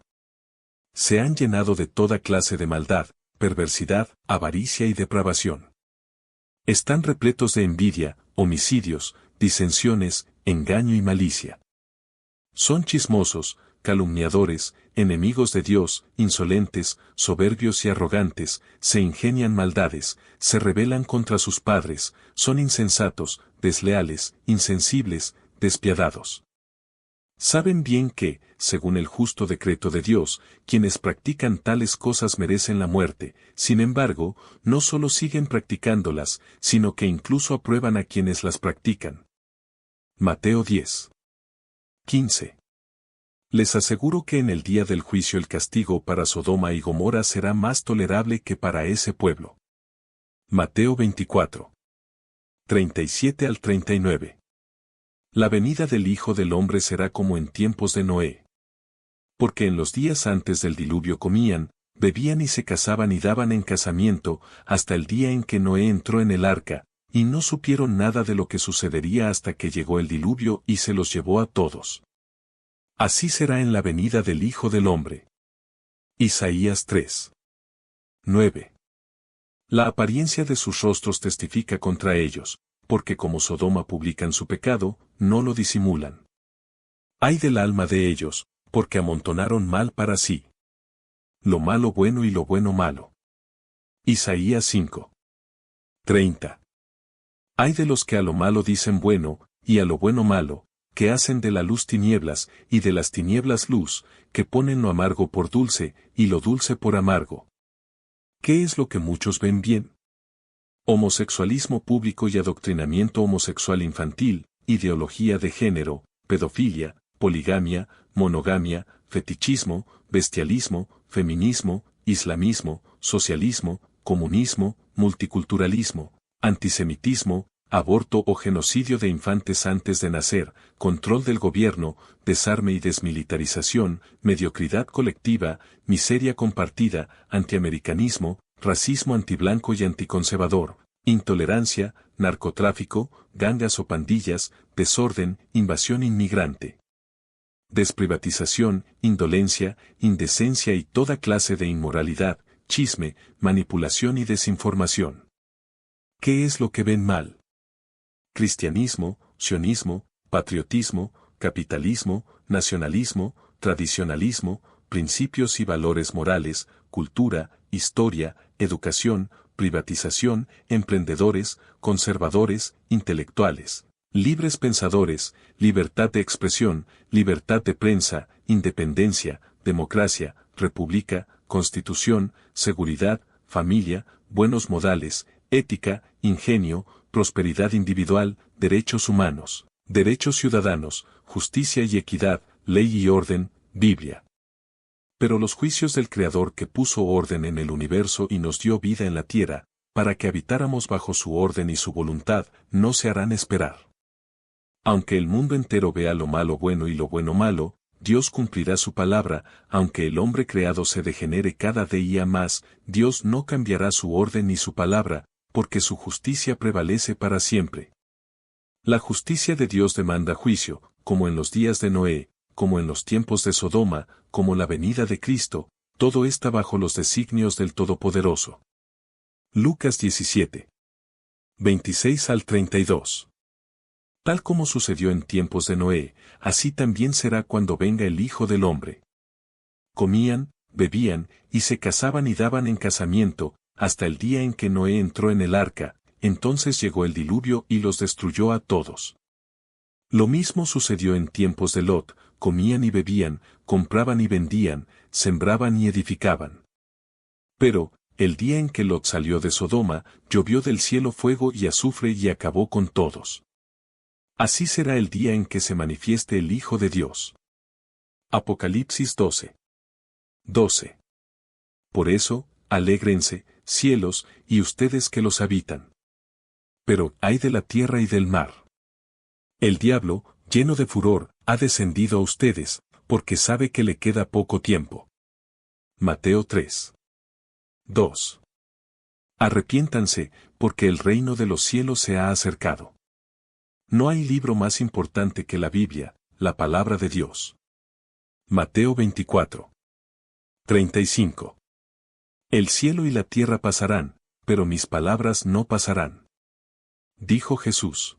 Se han llenado de toda clase de maldad, perversidad, avaricia y depravación. Están repletos de envidia, homicidios, disensiones, engaño y malicia. Son chismosos, calumniadores, enemigos de Dios, insolentes, soberbios y arrogantes, se ingenian maldades, se rebelan contra sus padres, son insensatos, desleales, insensibles, despiadados. Saben bien que, según el justo decreto de Dios, quienes practican tales cosas merecen la muerte, sin embargo, no solo siguen practicándolas, sino que incluso aprueban a quienes las practican. Mateo 10. 15. Les aseguro que en el día del juicio el castigo para Sodoma y Gomorra será más tolerable que para ese pueblo. Mateo 24. 37 al 39. La venida del Hijo del Hombre será como en tiempos de Noé. Porque en los días antes del diluvio comían, bebían y se casaban y daban en casamiento, hasta el día en que Noé entró en el arca, y no supieron nada de lo que sucedería hasta que llegó el diluvio y se los llevó a todos. Así será en la venida del Hijo del Hombre. Isaías 3. 9. La apariencia de sus rostros testifica contra ellos, porque como Sodoma publican su pecado, no lo disimulan. Ay del alma de ellos, porque amontonaron mal para sí. Lo malo bueno y lo bueno malo. Isaías 5. 30. Ay de los que a lo malo dicen bueno, y a lo bueno malo, que hacen de la luz tinieblas, y de las tinieblas luz, que ponen lo amargo por dulce, y lo dulce por amargo. ¿Qué es lo que muchos ven bien? Homosexualismo público y adoctrinamiento homosexual infantil, ideología de género, pedofilia, poligamia, monogamia, fetichismo, bestialismo, feminismo, islamismo, socialismo, comunismo, multiculturalismo, antisemitismo, aborto o genocidio de infantes antes de nacer, control del gobierno, desarme y desmilitarización, mediocridad colectiva, miseria compartida, antiamericanismo, racismo antiblanco y anticonservador, intolerancia, narcotráfico, gangas o pandillas, desorden, invasión inmigrante. Desprivatización, indolencia, indecencia y toda clase de inmoralidad, chisme, manipulación y desinformación. ¿Qué es lo que ven mal? Cristianismo, sionismo, patriotismo, capitalismo, nacionalismo, tradicionalismo, principios y valores morales, cultura, historia, educación, privatización, emprendedores, conservadores, intelectuales, libres pensadores, libertad de expresión, libertad de prensa, independencia, democracia, república, constitución, seguridad, familia, buenos modales, ética, ingenio, prosperidad individual, derechos humanos, derechos ciudadanos, justicia y equidad, ley y orden, Biblia. Pero los juicios del Creador que puso orden en el universo y nos dio vida en la tierra, para que habitáramos bajo su orden y su voluntad, no se harán esperar. Aunque el mundo entero vea lo malo bueno y lo bueno malo, Dios cumplirá su palabra, aunque el hombre creado se degenere cada día más, Dios no cambiará su orden ni su palabra, porque su justicia prevalece para siempre. La justicia de Dios demanda juicio, como en los días de Noé, como en los tiempos de Sodoma, como la venida de Cristo, todo está bajo los designios del Todopoderoso. Lucas 17. 26 al 32. Tal como sucedió en tiempos de Noé, así también será cuando venga el Hijo del Hombre. Comían, bebían, y se casaban y daban en casamiento, hasta el día en que Noé entró en el arca, entonces llegó el diluvio y los destruyó a todos. Lo mismo sucedió en tiempos de Lot, comían y bebían, compraban y vendían, sembraban y edificaban. Pero, el día en que Lot salió de Sodoma, llovió del cielo fuego y azufre y acabó con todos. Así será el día en que se manifieste el Hijo de Dios. Apocalipsis 12. 12. Por eso, alégrense, cielos, y ustedes que los habitan. Pero, ay de la tierra y del mar. El diablo, lleno de furor, ha descendido a ustedes, porque sabe que le queda poco tiempo. Mateo 3. 2. Arrepiéntanse, porque el reino de los cielos se ha acercado. No hay libro más importante que la Biblia, la palabra de Dios. Mateo 24. 35. El cielo y la tierra pasarán, pero mis palabras no pasarán. Dijo Jesús.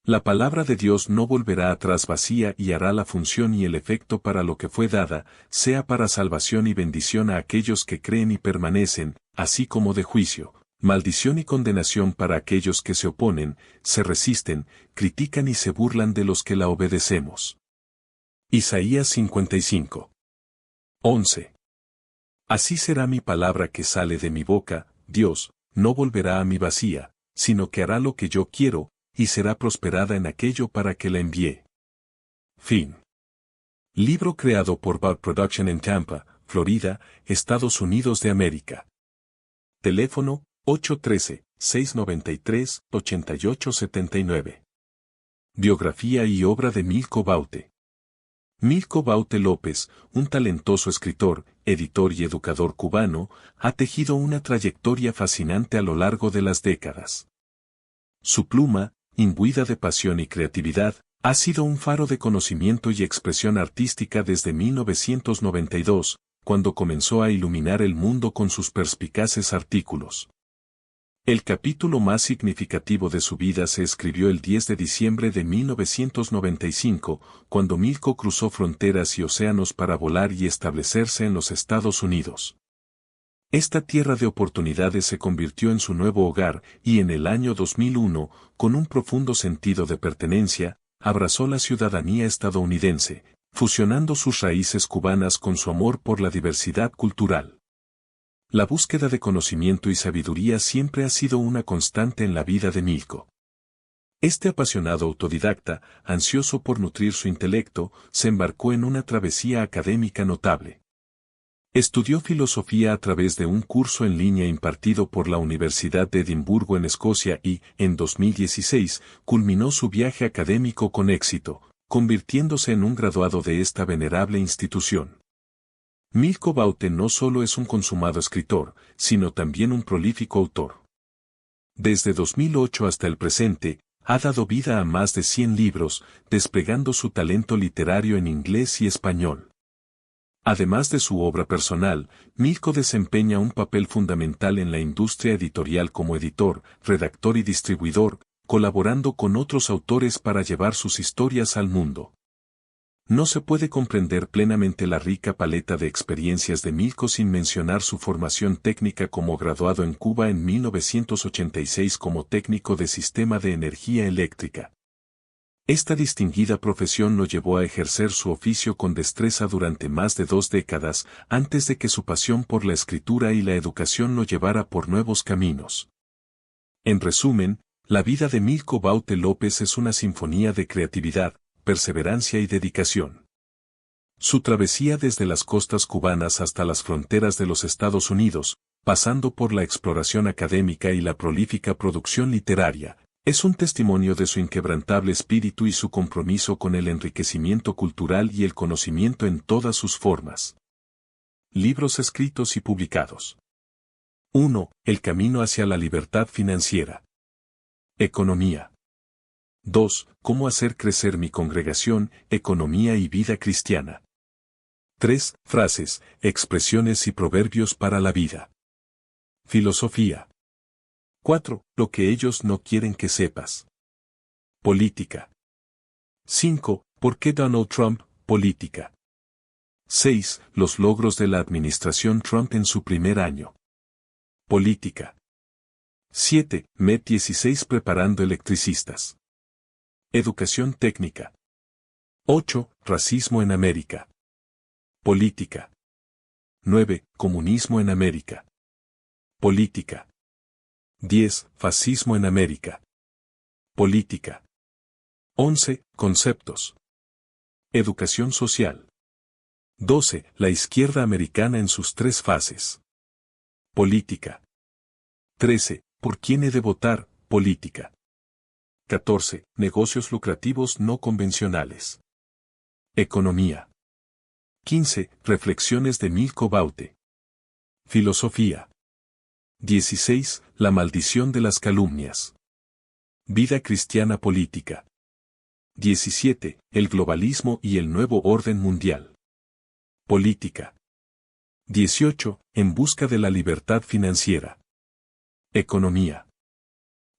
La palabra de Dios no volverá atrás vacía y hará la función y el efecto para lo que fue dada, sea para salvación y bendición a aquellos que creen y permanecen, así como de juicio, maldición y condenación para aquellos que se oponen, se resisten, critican y se burlan de los que la obedecemos. Isaías 55. 11. Así será mi palabra que sale de mi boca, Dios, no volverá a mí vacía, sino que hará lo que yo quiero, y será prosperada en aquello para que la envíe. Fin. Libro creado por Bud Production en Tampa, Florida, Estados Unidos de América. Teléfono, 813-693-8879. Biografía y obra de Milko Baute. Milko Baute López, un talentoso escritor, editor y educador cubano, ha tejido una trayectoria fascinante a lo largo de las décadas. Su pluma, imbuida de pasión y creatividad, ha sido un faro de conocimiento y expresión artística desde 1992, cuando comenzó a iluminar el mundo con sus perspicaces artículos. El capítulo más significativo de su vida se escribió el 10 de diciembre de 1995, cuando Milko cruzó fronteras y océanos para volar y establecerse en los Estados Unidos. Esta tierra de oportunidades se convirtió en su nuevo hogar y en el año 2001, con un profundo sentido de pertenencia, abrazó la ciudadanía estadounidense, fusionando sus raíces cubanas con su amor por la diversidad cultural. La búsqueda de conocimiento y sabiduría siempre ha sido una constante en la vida de Milko. Este apasionado autodidacta, ansioso por nutrir su intelecto, se embarcó en una travesía académica notable. Estudió filosofía a través de un curso en línea impartido por la Universidad de Edimburgo en Escocia y, en 2016, culminó su viaje académico con éxito, convirtiéndose en un graduado de esta venerable institución. Milko Baute no solo es un consumado escritor, sino también un prolífico autor. Desde 2008 hasta el presente, ha dado vida a más de 100 libros, desplegando su talento literario en inglés y español. Además de su obra personal, Milko desempeña un papel fundamental en la industria editorial como editor, redactor y distribuidor, colaborando con otros autores para llevar sus historias al mundo. No se puede comprender plenamente la rica paleta de experiencias de Milko sin mencionar su formación técnica como graduado en Cuba en 1986 como técnico de sistema de energía eléctrica. Esta distinguida profesión lo llevó a ejercer su oficio con destreza durante más de 2 décadas, antes de que su pasión por la escritura y la educación lo llevara por nuevos caminos. En resumen, la vida de Milko Baute López es una sinfonía de creatividad, perseverancia y dedicación. Su travesía desde las costas cubanas hasta las fronteras de los Estados Unidos, pasando por la exploración académica y la prolífica producción literaria, es un testimonio de su inquebrantable espíritu y su compromiso con el enriquecimiento cultural y el conocimiento en todas sus formas. Libros escritos y publicados. 1. El camino hacia la libertad financiera. Economía. 2. Cómo hacer crecer mi congregación, economía y vida cristiana. 3. Frases, expresiones y proverbios para la vida. Filosofía. 4. Lo que ellos no quieren que sepas. Política. 5. ¿Por qué Donald Trump? Política. 6. Los logros de la administración Trump en su primer año. Política. 7. MED 16 preparando electricistas. Educación técnica. 8. Racismo en América. Política. 9. Comunismo en América. Política. 10. Fascismo en América. Política. 11. Conceptos. Educación social. 12. La izquierda americana en sus tres fases. Política. 13. ¿Por quién he de votar? Política. 14. Negocios lucrativos no convencionales. Economía. 15. Reflexiones de Milko Baute. Filosofía. 16. La maldición de las calumnias. Vida cristiana política. 17. El globalismo y el nuevo orden mundial. Política. 18. En busca de la libertad financiera. Economía.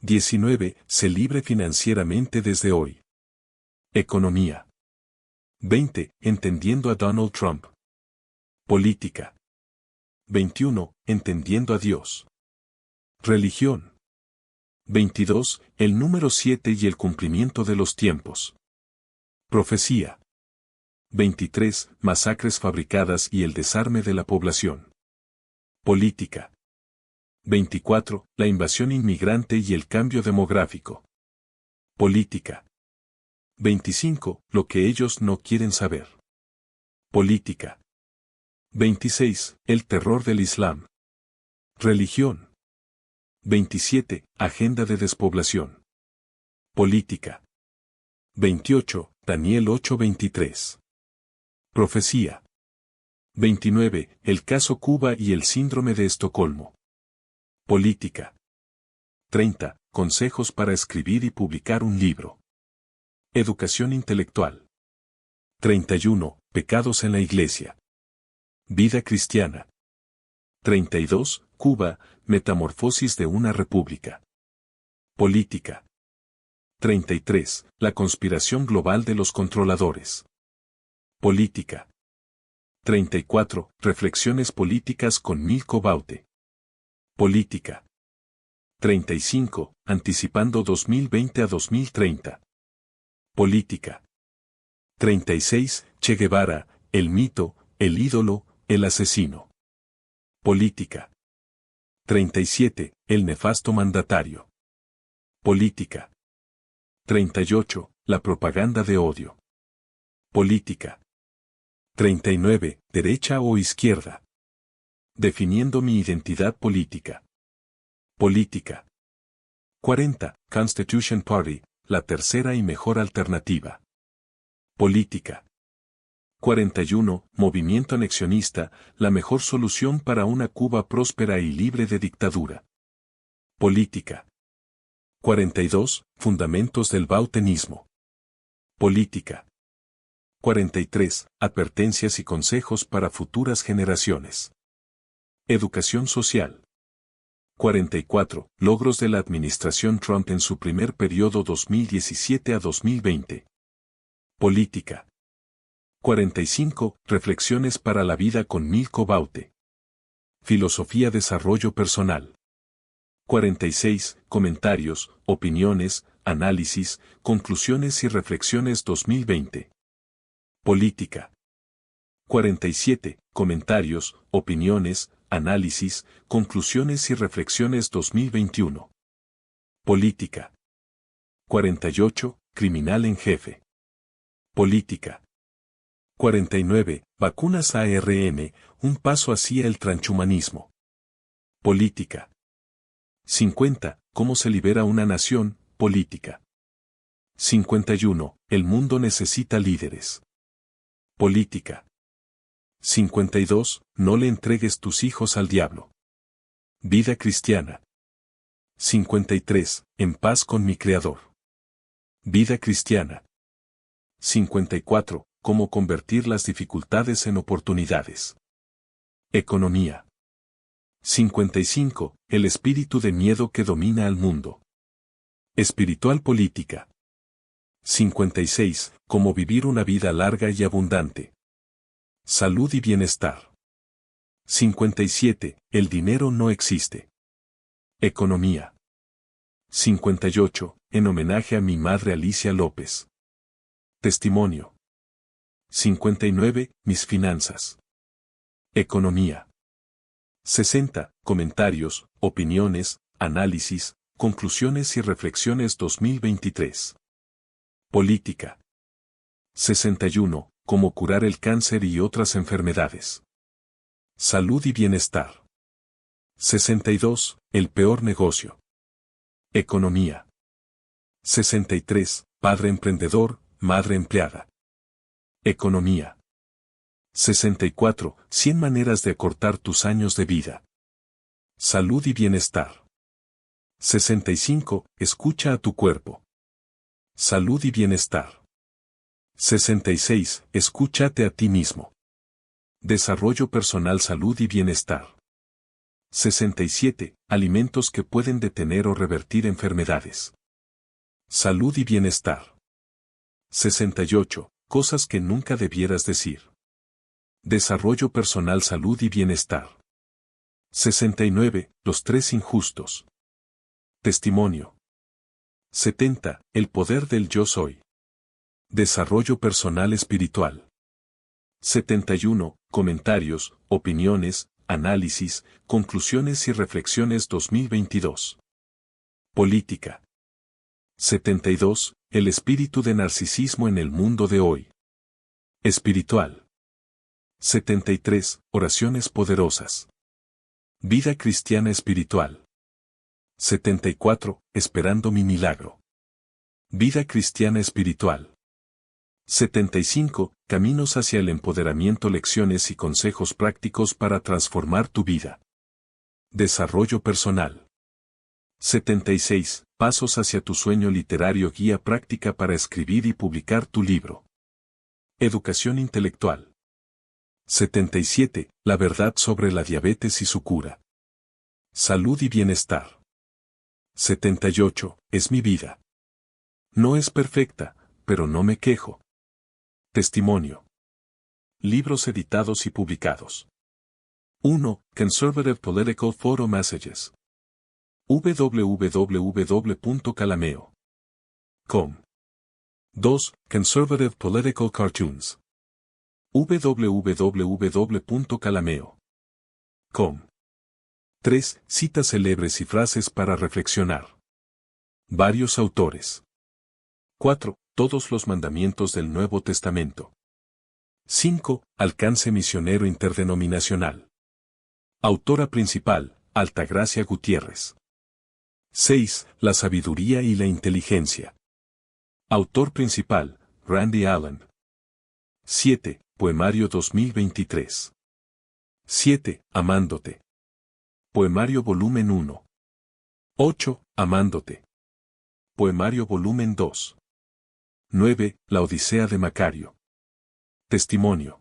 19. Sé libre financieramente desde hoy. Economía. 20. Entendiendo a Donald Trump. Política. 21. Entendiendo a Dios. Religión. 22. El número 7 y el cumplimiento de los tiempos. Profecía. 23. Masacres fabricadas y el desarme de la población. Política. 24. La invasión inmigrante y el cambio demográfico. Política. 25. Lo que ellos no quieren saber. Política. 26. El terror del Islam. Religión. 27. Agenda de despoblación. Política. 28. Daniel 8:23. Profecía. 29. El caso Cuba y el síndrome de Estocolmo. Política. 30. Consejos para escribir y publicar un libro. Educación intelectual. 31. Pecados en la Iglesia. Vida cristiana. 32. Cuba, metamorfosis de una república. Política. 33. La conspiración global de los controladores. Política. 34. Reflexiones políticas con Milko Baute. Política. 35. Anticipando 2020 a 2030. Política. 36. Che Guevara, el mito, el ídolo, el asesino. Política. 37. El nefasto mandatario. Política. 38. La propaganda de odio. Política. 39. Derecha o izquierda. Definiendo mi identidad política. Política. 40. Constitution Party, la tercera y mejor alternativa. Política. 41. Movimiento anexionista, la mejor solución para una Cuba próspera y libre de dictadura. Política. 42. Fundamentos del bautenismo. Política. 43. Advertencias y consejos para futuras generaciones. Educación social. 44. Logros de la administración Trump en su primer periodo 2017 a 2020. Política. 45. Reflexiones para la vida con Milko Baute. Filosofía desarrollo personal. 46. Comentarios, opiniones, análisis, conclusiones y reflexiones 2020. Política. 47. Comentarios, opiniones, análisis, conclusiones y reflexiones 2021. Política. 48. Criminal en jefe. Política. 49. Vacunas ARN, un paso hacia el transhumanismo. Política. 50. ¿Cómo se libera una nación? Política. 51. El mundo necesita líderes. Política. 52. No le entregues tus hijos al diablo. Vida cristiana. 53. En paz con mi Creador. Vida cristiana. 54. Cómo convertir las dificultades en oportunidades. Economía. 55. El espíritu de miedo que domina al mundo. Espiritual política. 56. Cómo vivir una vida larga y abundante. Salud y bienestar. 57. El dinero no existe. Economía. 58. En homenaje a mi madre Alicia López. Testimonio. 59. Mis finanzas. Economía. 60. Comentarios, opiniones, análisis, conclusiones y reflexiones 2023. Política. 61. Cómo curar el cáncer y otras enfermedades. Salud y bienestar. 62. El peor negocio. Economía. 63. Padre emprendedor, madre empleada. Economía. 64. 100 maneras de acortar tus años de vida. Salud y bienestar. 65. Escucha a tu cuerpo. Salud y bienestar. 66. Escúchate a ti mismo. Desarrollo personal, salud y bienestar. 67. Alimentos que pueden detener o revertir enfermedades. Salud y bienestar. 68. Cosas que nunca debieras decir. Desarrollo personal, salud y bienestar. 69. Los tres injustos. Testimonio. 70. El poder del yo soy. Desarrollo personal espiritual. 71. Comentarios, opiniones, análisis, conclusiones y reflexiones 2022. Política. 72. El espíritu de narcisismo en el mundo de hoy. Espiritual. 73. Oraciones poderosas. Vida cristiana espiritual. 74. Esperando mi milagro. Vida cristiana espiritual. 75. Caminos hacia el empoderamiento, lecciones y consejos prácticos para transformar tu vida. Desarrollo personal. 76. Pasos hacia tu sueño literario, guía práctica para escribir y publicar tu libro. Educación intelectual. 77. La verdad sobre la diabetes y su cura. Salud y bienestar. 78. Es mi vida. No es perfecta, pero no me quejo. Testimonio. Libros editados y publicados. 1. Conservative Political Photo Messages. www.calameo.com. 2. Conservative Political Cartoons. www.calameo.com. 3. Citas célebres y frases para reflexionar. Varios autores. 4. Todos los mandamientos del Nuevo Testamento. 5. Alcance misionero interdenominacional. Autora principal, Altagracia Gutiérrez. 6. La sabiduría y la inteligencia. Autor principal, Randy Allen. 7. Poemario 2023. 7. Amándote. Poemario volumen 1. 8. Amándote. Poemario volumen 2. 9. La Odisea de Macario. Testimonio.